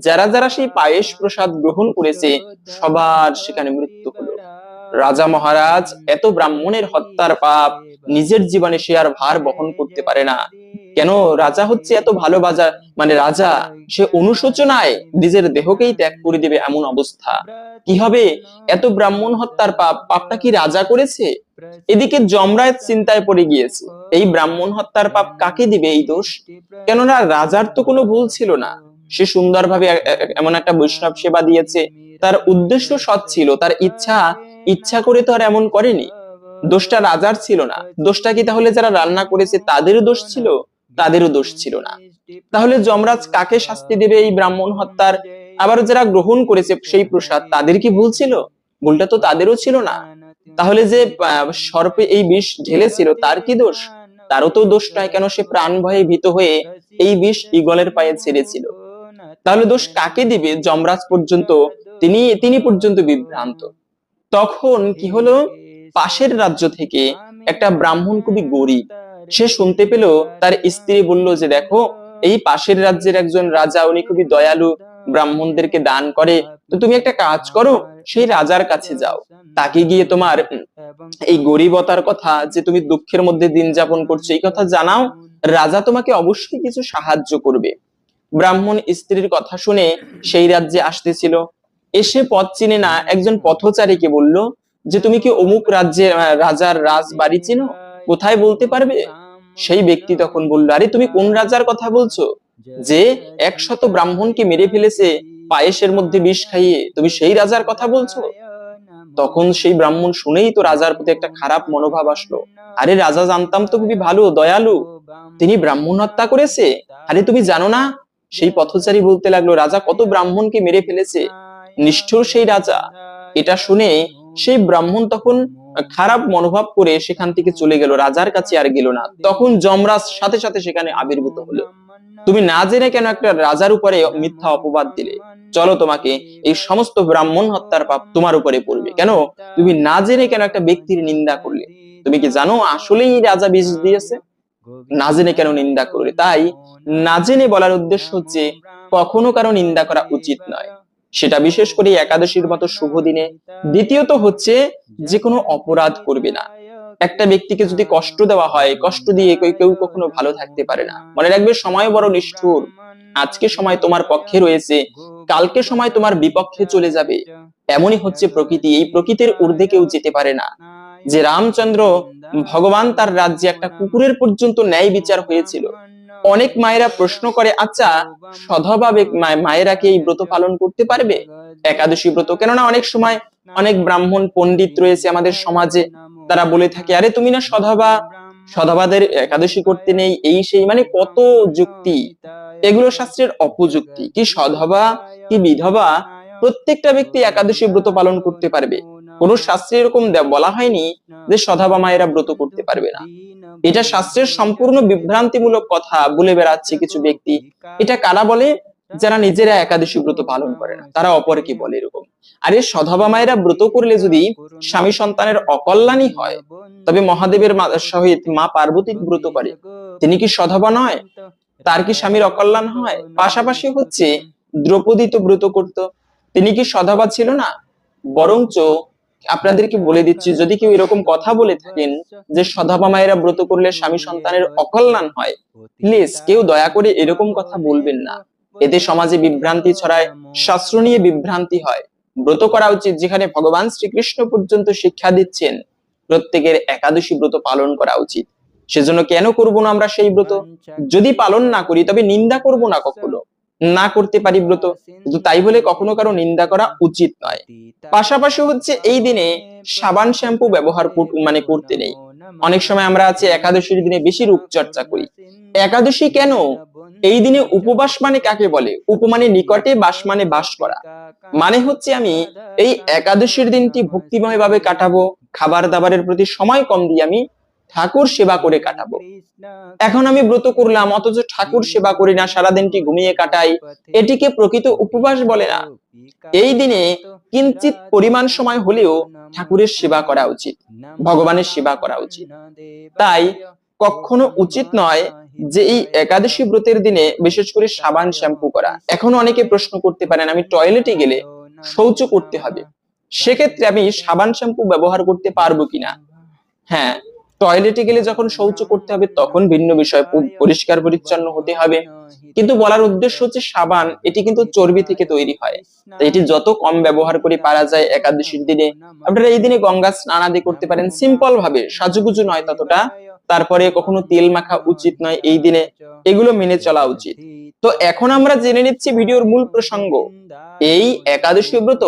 যারা যারা সেই পায়েস প্রসাদ গ্রহণ করেছে, সবার সেখানে মৃত্যু হলো। রাজা মহারাজ এত ব্রাহ্মণের হত্যার পাপ নিজের জীবনে সে আর ভার বহন করতে পারে না। কেন? রাজা হচ্ছে এত ভালো মানে রাজা, সে অনুশোচনায় নিজের দেহকেই ত্যাগ করে দেবে, এমন অবস্থা। কি হবে? এত ব্রাহ্মণ হত্যার পাপ, পাপটা কি রাজা করেছে? এদিকে যমরাজ চিন্তায় পড়ে গিয়েছে, এই ব্রাহ্মণ হত্যার পাপ কাকে দিবে এই দোষ? কেননা রাজার তো কোনো ভুল ছিল না, সে সুন্দরভাবে এমন একটা বৈষ্ণব সেবা দিয়েছে, তার উদ্দেশ্য সৎ ছিল, তার ইচ্ছা করে তো আর এমন করেনি। দোষটা রাজার ছিল না। দোষটা কি তাহলে যারা রান্না করেছে তাদেরও দোষ ছিল? তাদেরও দোষ ছিল না। তাহলে যমরাজ কাকে শাস্তি দেবে এই ব্রাহ্মণ হত্যার? আবার যারা গ্রহণ করেছে সেই প্রসাদ, তাদের কি ভুল ছিল? ভুলটা তো তাদেরও ছিল না। তাহলে যে সর্পে এই বিষ ঢেলেছিল, তার কি দোষ? তারও তো দোষ নয়, কেন সে প্রাণ ভয়ে ভীত হয়ে এই বিষ ঈগলের পায়ে ছেড়েছিল। তাহলে দোষ কাকে দিবে? যমরাজ পর্যন্ত, তিনি পর্যন্ত বিভ্রান্ত। তখন কি হলো, পাশের রাজ্য থেকে একটা ব্রাহ্মণ, খুবই গরিব, সে শুনতে পেল, তার স্ত্রী বলল যে দেখো, এই পাশের রাজ্যের একজন রাজা, উনি খুবই দয়ালু, ব্রাহ্মণদেরকে দান করে। তো তুমি একটা কাজ করো, সেই রাজার কাছে যাও, তাকে গিয়ে তোমার এই গরিবতার কথা, যে তুমি দুঃখের মধ্যে দিন যাপন করছো, এই কথা জানাও, রাজা তোমাকে অবশ্যই কিছু সাহায্য করবে। ব্রাহ্মণ স্ত্রীর কথা শুনে সেই রাজ্যে আসতেছিল, এসে পথ চিনে না একজন পথচারীকে বলল যে তুমি কি অমুক রাজ্যের রাজার রাজবাড়ি চিনো? কোথায় বলতে পারবে? সেই ব্যক্তি তখন বলল, আরে তুমি কোন রাজার কথা বলছো, যে 100 ব্রাহ্মণকে মেরে ফেলেছে পায়েসের মধ্যে বিষ খাইয়ে? তুমি সেই রাজার কথা বলছো? তখন সেই ব্রাহ্মণ শুনেই তো রাজার প্রতি একটা খারাপ মনোভাব আসলো। আরে রাজা জানতাম তো খুবই ভালো, দয়ালু, তিনি ব্রাহ্মণ হত্যা করেছে? আরে তুমি জানো না? সেই পথচারী বলতে লাগলো, রাজা কত ব্রাহ্মণকে মেরে ফেলেছে, নিষ্ঠুর সেই রাজা। এটা শুনে সেই ব্রাহ্মণ তখন খারাপ মনোভাব করে সেখান থেকে চলে গেল, রাজার কাছে আর গেল না। তখন যমরাজ সাথে সাথে সেখানে আবির্ভূত হলো। তুমি না জেনে কেন একটা রাজার উপরে মিথ্যা অপবাদ দিলে? চলো, তোমাকে এই সমস্ত ব্রাহ্মণ হত্যার পাপ তোমার উপরে পড়বে। কেন? তুমি না জেনে কেন একটা ব্যক্তির নিন্দা করলে? তুমি কি জানো আসলেই রাজা বিষ দিয়েছে? না জেনে কেন নিন্দা করলে? তাই না জেনে বলার উদ্দেশ্য হচ্ছে, কখনো কারো নিন্দা করা উচিত নয়, সেটা বিশেষ করে একাদশীর মতো শুভ দিনে। দ্বিতীয়ত হচ্ছে, যে কোনো অপরাধ করবে না। একটা ব্যক্তিকে যদি কষ্ট দেওয়া হয়, কষ্ট দিয়ে কেউ কখনো ভালো থাকতে পারে না। মনে রাখবে, সময় বড় নিষ্ঠুর। আজকে সময় তোমার পক্ষে রয়েছে, কালকে সময় তোমার বিপক্ষে চলে যাবে। এমনই হচ্ছে প্রকৃতি, এই প্রকৃতির ঊর্ধ্বে কেউ যেতে পারে না। যে রামচন্দ্র ভগবান তার রাজ্যে একটা কুকুরের পর্যন্ত ন্যায় বিচার হয়েছিল। অনেক মায়েরা প্রশ্ন করে, আচ্ছা সধবা মায়েরা কি এই ব্রত পালন করতে পারবে, একাদশী ব্রত? কেননা অনেক সময় অনেক ব্রাহ্মণ পণ্ডিত রয়েছে আমাদের সমাজে, তারা বলে থাকে, আরে তুমি না সধবা, সধবাদের একাদশী করতে নেই, এই সেই, মানে কত যুক্তি। এগুলো শাস্ত্রের অপযুক্তি। কি সধবা কি বিধবা প্রত্যেকটা ব্যক্তি একাদশী ব্রত পালন করতে পারবে। কোন শাস্ত্রে এরকম বলা হয়নি যে সধবা মায়েরা ব্রত করতে পারবে না। এটা শাস্ত্রের সম্পূর্ণ বিভ্রান্তিমূলক কথা বলে বেড়াচ্ছে কিছু ব্যক্তি। এটা কারা বলে? যারা নিজেরা একাদশী ব্রত পালন করে না, তারা অপরকে বলে এরকম। আরে সধবা মায়েরা ব্রত করলে যদি স্বামী সন্তানের অকল্যাণই হয়, তবে মহাদেবের সহিত মা পার্বতী ব্রত করে, তিনি কি সধবা নয়? তার কি স্বামীর অকল্যাণ হয়? পাশাপাশি হচ্ছে দ্রৌপদী তো ব্রত করত, তিনি কি সধবা ছিল না? বরঞ্চ আপনাদেরকে বলে দিচ্ছি, যদি কেউ এরকম কথা বলে থাকেন যে সধবা মায়েরা ব্রত করলে স্বামী সন্তানের অকল্যাণ হয়, প্লিজ কেউ দয়া করে এরকম কথা বলবেন না। এতে সমাজে বিভ্রান্তি ছড়ায়, শাস্ত্র নিয়ে বিভ্রান্তি হয়। ব্রত করা উচিত, যেখানে ভগবান শ্রীকৃষ্ণ পর্যন্ত শিক্ষা দিচ্ছেন প্রত্যেকের একাদশী ব্রত পালন করা উচিত। সেজন্য কেন করব না আমরা সেই ব্রত? যদি পালন না করি তবে নিন্দা করব না, কখনো না করতে পারি ব্রত, কিন্তু তাই বলে কখনো কারো নিন্দা করা উচিত নয়। পাশাপাশি হচ্ছে এই দিনে সাবান শ্যাম্পু ব্যবহার করতে নেই। অনেক সময় আমরা আছে একাদশীর দিনে বেশি রূপচর্চা করি। একাদশী কেন? এই দিনে উপবাস মানে কাকে বলে? মানে নিকটে, বাস মানে বাস করা। মানে হচ্ছে আমি এই একাদশীর দিনটি ভক্তিময় ভাবে কাটাবো, খাবার দাবারের প্রতি সময় কম দিয়ে আমি ঠাকুর সেবা করে কাটাবো। এখন আমি ব্রত করলাম অথচ ঠাকুর সেবা করি না, সারাদিনটি ঘুমিয়ে কাটাই, এটিকে প্রকৃত উপবাস বলে না। এই দিনে কিঞ্চিত পরিমাণ সময় হলেও ঠাকুরের সেবা করা উচিত, ভগবানের সেবা করা উচিত। তাই কখনো উচিত নয় যে এই একাদশী ব্রতের দিনে বিশেষ করে সাবান শ্যাম্পু করা। এখন অনেকে প্রশ্ন করতে পারেন, আমি টয়লেটে গেলে শৌচ করতে হবে, সেক্ষেত্রে আমি সাবান শ্যাম্পু ব্যবহার করতে পারবো কিনা? হ্যাঁ, টয়লেটে গেলে যখন শৌচ করতে হবে তখন ভিন্ন বিষয়, পরিষ্কার পরিচ্ছন্ন হতে হবে। কিন্তু বলার উদ্দেশ্য হচ্ছে সাবান এটি কিন্তু চর্বি থেকে তৈরি হয়, তাই এটি যত কম ব্যবহার করে পারা যায় একাদশীর দিনে। আপনারা এই দিনে গঙ্গা স্নান আদি করতে পারেন সিম্পল ভাবে, সাজুগুজু নয় ততটা। তারপরে কখনো তেল মাখা উচিত নয় এই দিনে, এগুলো মেনে চলা উচিত। তো এখন আমরা জেনে নিচ্ছি ভিডিওর মূল প্রসঙ্গ। এই একাদশী ব্রত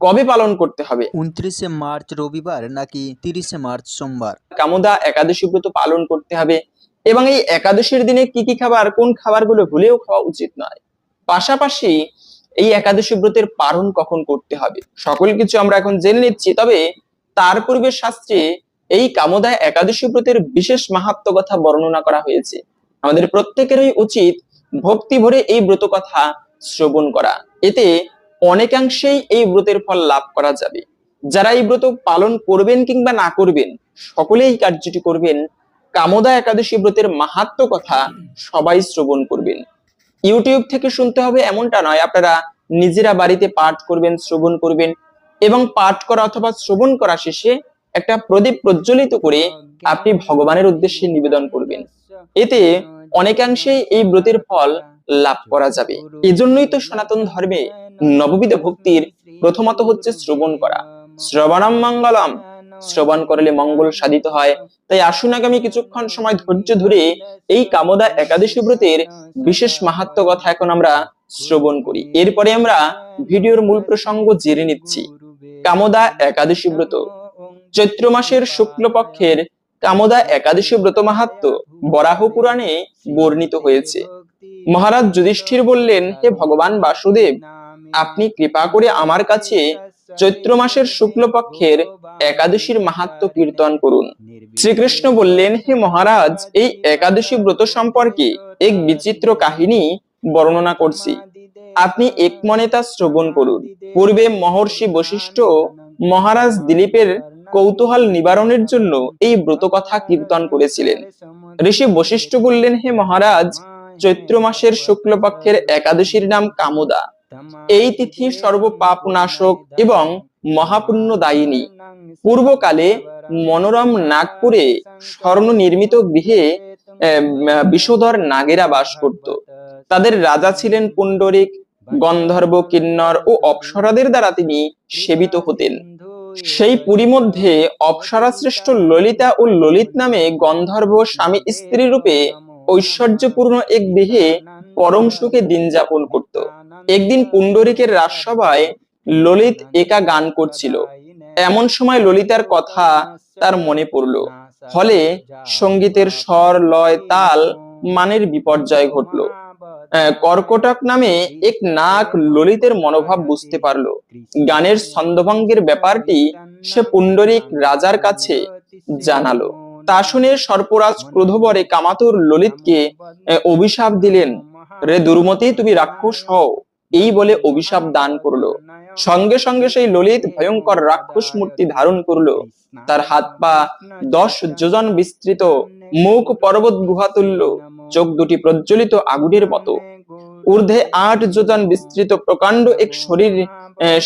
কবে পালন করতে হবে? 29শে মার্চ রবিবার নাকি 30শে মার্চ সোমবার? কামদা একাদশী ব্রত পালন করতে হবে, এবং এই একাদশীর দিনে কি কি খাবার, কোন খাবারগুলো ভুলেও খাওয়া উচিত নয়। পাশাপাশি এই একাদশী ব্রতের পালন কখন করতে হবে, সকল কিছু আমরা এখন জেনে নিচ্ছি। তবে তার পূর্বে শাস্ত্রে এই কামদা একাদশী ব্রতের বিশেষ মাহাত্ম্য কথা বর্ণনা করা হয়েছে। আমাদের প্রত্যেকেরই উচিত ভক্তি ভরে এই ব্রত কথা শ্রবণ করা, এতে অনেকাংশেই এই ব্রতের ফল লাভ করা যাবে। যারা এই ব্রত পালন করবেন কিংবা না করবেন, সকলেই এই কার্যটি করবেন। কামদা একাদশী ব্রতের মাহাত্ম্য কথা সবাই শ্রবণ করবেন। ইউটিউব থেকে শুনতে হবে এমনটা নয়, আপনারা নিজেরা বাড়িতে পাঠ করবেন, শ্রবণ করবেন, এবং পাঠ করা অথবা শ্রবণ করা শেষে একটা প্রদীপ প্রজ্বলিত করে আপনি ভগবানের উদ্দেশ্যে নিবেদন করবেন। এতে অনেকাংশেই এই ব্রতের ফল লাভ করা যাবে। এজন্যই তো সনাতন ধর্মে নববিধ ভক্তির প্রথমত হচ্ছে শ্রবণ করা। শ্রবণম মঙ্গলম, শ্রবণ করলে মঙ্গল সাধিত হয়। তাই আসুন আগামী কিছুক্ষণ সময় ধৈর্য ধরে এই কামদা একাদশী ব্রতের বিশেষ মাহাত্ম্য কথা এখন আমরা শ্রবণ করি। এরপরে আমরা ভিডিওর মূল প্রসঙ্গ জেনে নিচ্ছি। কামদা একাদশী ব্রত চৈত্র মাসের শুক্লপক্ষের কামদা একাদশী ব্রত মাহাত্ম্য বরাহ পুরাণে বর্ণিত হয়েছে। মহারাজ যুধিষ্ঠির বললেন, হে ভগবান বাসুদেব, আপনি কৃপা করে আমার কাছে চৈত্র মাসের শুক্লপক্ষের একাদশীর মাহাত্ম্য কীর্তন করুন। শ্রীকৃষ্ণ বললেন, হে মহারাজ, এই একাদশী ব্রত সম্পর্কে এক বিচিত্র কাহিনী বর্ণনা করছি, আপনি এক মনে তা শ্রবণ করুন। পূর্বে মহর্ষি বশিষ্ঠ মহারাজ দিলীপের কৌতূহল নিবারণের জন্য এই ব্রত কথা কীর্তন করেছিলেন। ঋষি বশিষ্ঠ বললেন, হে মহারাজ, চৈত্র মাসের শুক্লপক্ষের একাদশীর নাম কামদা। এই তিথি সর্ব পাপ নাশক এবং মহাপুণ্যদায়িনী। পূর্বকালে মনোরম নাগপুরে স্বর্ণ নির্মিত গৃহে বিষধর নাগেরা বাস করত। তাদের রাজা ছিলেন পুণ্ডরিক। গন্ধর্ব, কিন্নর ও অপ্সরাদের দ্বারা তিনি সেবিত হতেন। সেই পুরী মধ্যে অপ্সরা শ্রেষ্ঠ ললিতা ও ললিত নামে গন্ধর্ব স্বামী স্ত্রী রূপে ঐশ্বর্যপূর্ণ এক দেহে পরম সুখে দিন যাপন করত। একদিন পুণ্ডরীকের রাজসভায় ললিত একা গান করছিল। এমন সময় ললিতার কথা তার মনে পড়ল। ফলে সঙ্গীতের স্বর, লয়, তাল, মানের বিপর্যয় ঘটলো। কর্কটক নামে এক নাক ললিতের মনোভাব বুঝতে পারলো। গানের ছন্দভঙ্গের ব্যাপারটি সে পুণ্ডরিক রাজার কাছে জানালো। তা শুনে সর্পরাজ ক্রোধভরে কামাতুর ললিতকে অভিশাপ দিলেন, রে দুর্মতি, তুমি রাক্ষস হও, এই বলে অভিশাপ দান করলো। সঙ্গে সঙ্গে সেই ললিত ভয়ঙ্কর রাক্ষস মূর্তি ধারণ করলো। তার হাত পা 10 যোজন বিস্তৃত, মুখ পর্বত গুহা তুল্য, চোখ দুটি প্রজ্বলিত আগুনের মতো, ঊর্ধ্বে 8 যোজন বিস্তৃত প্রকাণ্ড এক শরীর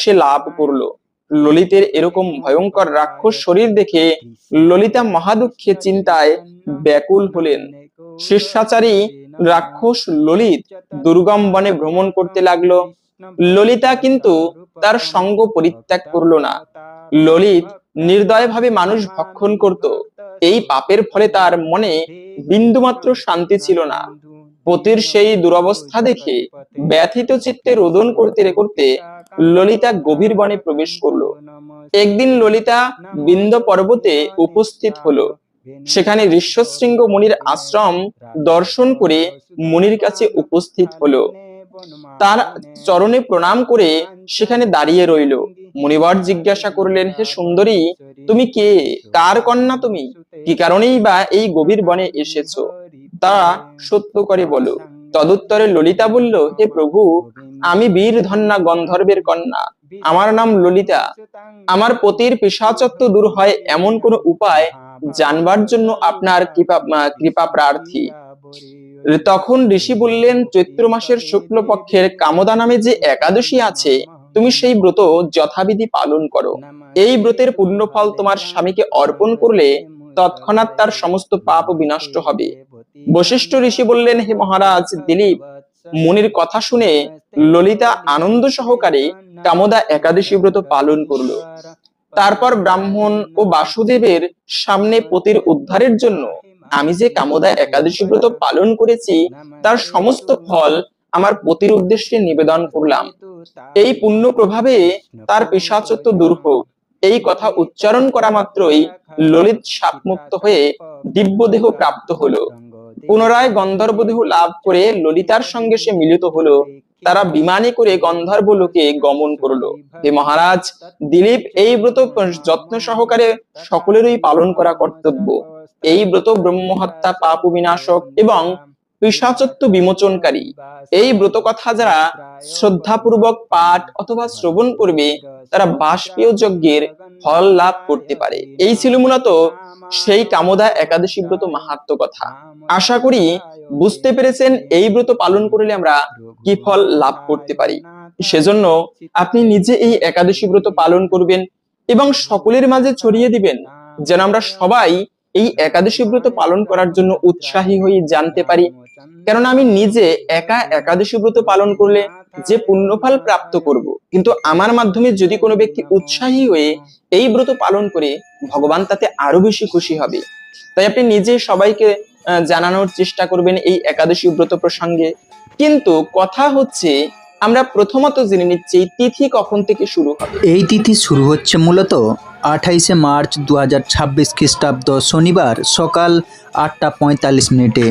সে লাভ করলো। ললিতের এরকম ভয়ঙ্কর রাক্ষস শরীর দেখে ললিতা মহাদুঃখে চিন্তায় ব্যাকুল হলেন। শিষ্যাচারী রাক্ষস ললিত দুর্গম বনে ভ্রমণ করতে লাগলো। ললিতা কিন্তু তার সঙ্গ পরিত্যাগ করলো না। ললিত নির্দয়ভাবে মানুষ ভক্ষণ করত। এই পাপের ফলে তার মনে বিন্দুমাত্র শান্তি ছিল না। পতির সেই দুরবস্থা দেখে ব্যথিত চিত্তে রোদন করতে করতে ললিতা গভীর বনে প্রবেশ করলো। একদিন ললিতা বিন্ধ্য পর্বতে উপস্থিত হলো। সেখানে ঋষ্যশৃঙ্গ মুনির আশ্রম দর্শন করে মুনির কাছে উপস্থিত হলো। তার চরণে প্রণাম করে সেখানে দাঁড়িয়ে রইল। মুনিবর জিজ্ঞাসা করলেন, হে সুন্দরী, তুমি কে? কার কন্যা তুমি? কি কারণেই বা এই গভীর বনে এসেছো? তা সত্য করে বলো। তদুত্তরে ললিতা বলল, হে প্রভু, আমি বীর ধন্যা গন্ধর্বের কন্যা। আমার নাম ললিতা। আমার পতির পিশাচত্ব দূর হয় এমন কোন উপায় জানবার জন্য আপনার কৃপা প্রার্থী। তখন ঋষি বললেন, চৈত্র মাসের শুক্লপক্ষের কামদা নামে যে একাদশী আছে, তুমি সেই ব্রত যথাবিধি পালন করো। এই ব্রতের পুণ্যফল তোমার স্বামীকে অর্পণ করলে তৎক্ষণাৎ তার সমস্ত পাপ বিনষ্ট হবে। বশিষ্ঠ ঋষি বললেন, হে মহারাজ দিলীপ, মুনির কথা শুনে ললিতা আনন্দ সহকারে কামদা একাদশী ব্রত পালন করলো। তারপর ব্রাহ্মণ ও বাসুদেবের সামনে পতির উদ্ধারের জন্য আমি যে কামদা একাদশী ব্রত পালন করেছি তার সমস্ত ফল আমার পতির উদ্দেশ্যে নিবেদন করলাম। এই পুণ্য প্রভাবে তার পিশাচত্ব দূর হোক। এই কথা উচ্চারণ করা মাত্রই ললিত শাপমুক্ত হয়ে দিব্যদেহ প্রাপ্ত হলো। পুনরায় গন্ধর্ব দেহ লাভ করে ললিতার সঙ্গে সে মিলিত হলো। তারা বিমানে করে গন্ধর্ব লোকে গমন করলো। হে মহারাজ দিলীপ, এই ব্রত যত্ন সহকারে সকলেরই পালন করা কর্তব্য। এই ব্রত ব্রহ্মহত্যা, পাপ বিনাশক এবং পিশাচত্ব বিমোচনকারী। এই ব্রত কথা যারা শ্রদ্ধাপূর্বক পাঠ অথবা শ্রবণ করবে তারা বাষ্পীয় যজ্ঞের ফল লাভ করতে পারে। এই ছিল মূলত সেই কামদা একাদশী ব্রত মাহাত্ম্য কথা। আশা করি বুঝতে পেরেছেন এই ব্রত পালন করলে আমরা কি ফল লাভ করতে পারি। সেজন্য আপনি নিজে এই একাদশী ব্রত পালন করবেন এবং সকলের মাঝে ছড়িয়ে দিবেন, যেন আমরা সবাই এই একাদশী ব্রত পালন করার জন্য উৎসাহী হয়ে জানতে পারি। কেননা আমি নিজে একা একাদশী ব্রত পালন করলে যে পুণ্যফল প্রাপ্ত করব, কিন্তু আমার মাধ্যমে যদি কোনো ব্যক্তি উৎসাহী হয়ে এই ব্রত পালন করে, ভগবান তাতে আরো বেশি খুশি হবে। তাই আপনি নিজে সবাইকে জানানোর চেষ্টা করবেন এই একাদশী ব্রত প্রসঙ্গে। কিন্তু কথা হচ্ছে, আমরা প্রথমত জেনে নিচ্ছি তিথি কখন থেকে শুরু হবে। এই তিথি শুরু হচ্ছে মূলত 28শে মার্চ 2026 খ্রিস্টাব্দ শনিবার সকাল 8টা 45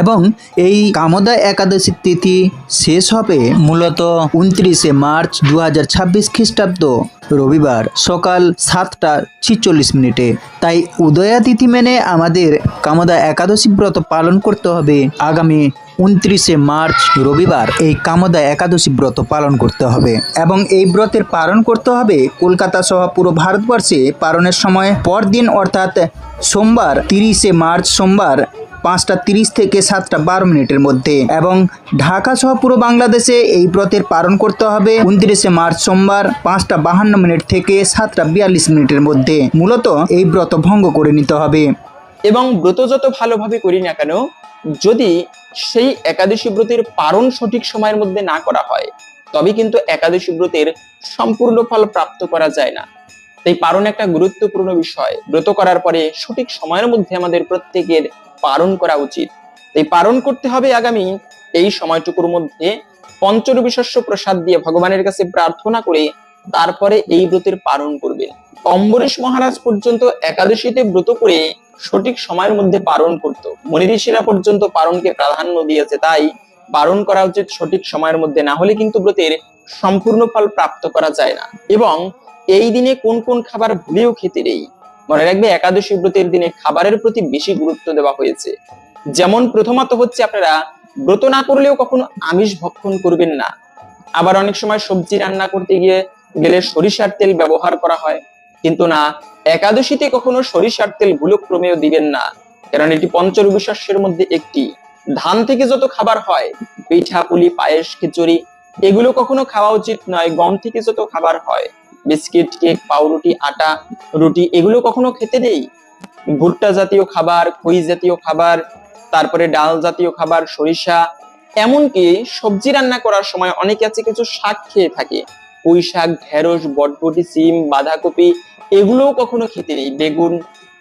এবং এই কামদা একাদশীর তিথি শেষ হবে মূলত 29শে মার্চ 2026 খ্রিস্টাব্দ রবিবার সকাল 7টা 46 তাই উদয়া তিথি মেনে আমাদের কামদা একাদশী ব্রত পালন করতে হবে। আগামী 29শে মার্চ রবিবার এই কামদা একাদশী ব্রত পালন করতে হবে এবং এই ব্রতের পালন করতে হবে কলকাতা সহ পুরো ভারতবর্ষে পালনের সময় পরদিন অর্থাৎ সোমবার 30শে মার্চ সোমবার 5টা 30 থেকে 7টা 12 মধ্যে এবং ঢাকা সহ পুরো বাংলাদেশে এই ব্রতের পালন করতে হবে 29শে মার্চ সোমবার 5টা 52 থেকে 7টা 42 মধ্যে। মূলত এই ব্রত ভঙ্গ করে নিতে হবে এবং ব্রত যত ভালোভাবে করি না কেন, যদি সেই একাদশী ব্রতের পালন সঠিক সময়ের মধ্যে না করা হয় তবে কিন্তু একাদশী ব্রতের সম্পূর্ণ ফল প্রাপ্ত করা যায় না। তাই পারণ একটা গুরুত্বপূর্ণ বিষয়। ব্রত করার পরে সঠিক সময়ের মধ্যে আমাদের প্রত্যেকের পারণ করা উচিত। তাই পারণ করতে হবে আগামী এই সময়টুকুর মধ্যে পঞ্চরবি শস্য প্রসাদ দিয়ে ভগবানের কাছে প্রার্থনা করে তারপরে এই ব্রতের পালন করবে। অম্বরীশ মহারাজ পর্যন্ত একাদশীতে ব্রত করে সঠিক সময়ের মধ্যে পালন করত। মুনি ঋষিরা পর্যন্ত পালনকে প্রাধান্য দিয়েছে। তাই পালন করা উচিত সঠিক সময়ের মধ্যে, না হলে কিন্তু ব্রতের সম্পূর্ণ ফল প্রাপ্ত করা যায় না। এবং এই দিনে কোন কোন খাবার ভুলেও খেতে নেই। মনে রাখবে, একাদশী ব্রতের দিনে খাবারের প্রতি বেশি গুরুত্ব দেওয়া হয়েছে। যেমন প্রথমত হচ্ছে, আপনারা ব্রত না করলেও কখনো আমিষ ভক্ষণ করবেন না। আবার অনেক সময় সবজি রান্না করতে গেলে সরিষার তেল ব্যবহার করা হয়, কিন্তু না, একাদশীতে কখনো সরিষার তেল ভুলক্রমেও দিবেন না, কারণ এটি পঞ্চরবি শস্যের মধ্যে একটি। ধান থেকে যত খাবার হয়, পিঠা পুলি পায়েস খিচুড়ি, এগুলো কখনো খাওয়া উচিত নয়। গম থেকে যত খাবার হয়, বিস্কিট কেক পাউরুটি আটা রুটি, এগুলো কখনো খেতে নেই। ভুট্টা জাতীয় খাবার, খই জাতীয় খাবার, তারপরে ডাল জাতীয় খাবার, সরিষা, এমনকি সবজি রান্না করার সময় অনেকে আছে কিছু শাক খেয়ে থাকে, পুঁই শাক, ঢেঁড়স, বটবটি, সিম, বাঁধাকপি, এগুলোও কখনো খেতে নেই। বেগুন,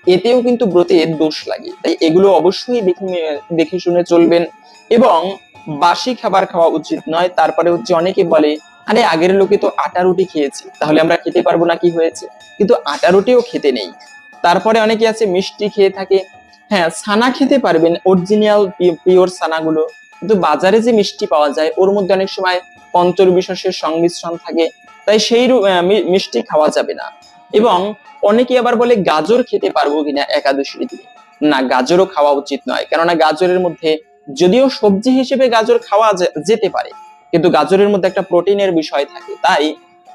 এতেও কিন্তু ব্রতের দোষ লাগে। তাই এগুলো অবশ্যই দেখে শুনে চলবেন। এবং বাসি খাবার খাওয়া উচিত নয়। তারপরে হচ্ছে, অনেকে বলে, আরে আগের লোকে তো আটা রুটি খেয়েছে, তাহলে আমরা খেতে পারবো না, কি হয়েছে? কিন্তু আটা রুটিও খেতে নেই। তারপরে অনেকে আছে মিষ্টি খেয়ে থাকে। হ্যাঁ, ছানা খেতে পারবেন, অরিজিনাল পিওর ছানাগুলো, কিন্তু বাজারে যে মিষ্টি পাওয়া যায় ওর মধ্যে অনেক সময় পঞ্চরবি শস্যের সংমিশ্রণ থাকে, তাই সেই মিষ্টি খাওয়া যাবে না। এবং অনেকে আবার বলে গাজর খেতে পারবো কিনা একাদশীর দিনে। না, গাজরও খাওয়া উচিত নয়, কেননা গাজরের মধ্যে, যদিও সবজি হিসেবে গাজর খাওয়া যেতে পারে, কিন্তু গাজরের মধ্যে একটা প্রোটিনের বিষয় থাকে, তাই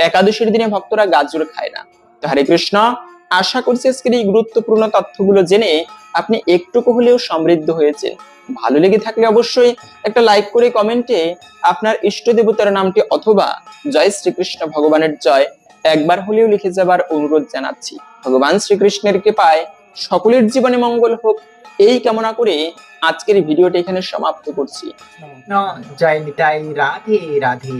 একাদশীর দিনে ভক্তরা গাজর খায় না। তো হরে কৃষ্ণ, আশা করছি আজকের এই গুরুত্বপূর্ণ তথ্যগুলো জেনে আপনি একটুকু হলেও সমৃদ্ধ হয়েছেন। ভালো লেগে থাকলে অবশ্যই একটা লাইক করে কমেন্টে আপনার ইষ্ট দেবতার নামটি অথবা জয় শ্রীকৃষ্ণ ভগবানের জয় একবার হলেও লিখে যাবার অনুরোধ জানাচ্ছি। ভগবান শ্রীকৃষ্ণের কৃপায় সকলের জীবনে মঙ্গল হোক, এই কামনা করে আজকের ভিডিওটি এখানে সমাপ্ত করছি। জয় নিতাই, রাধে রাধে।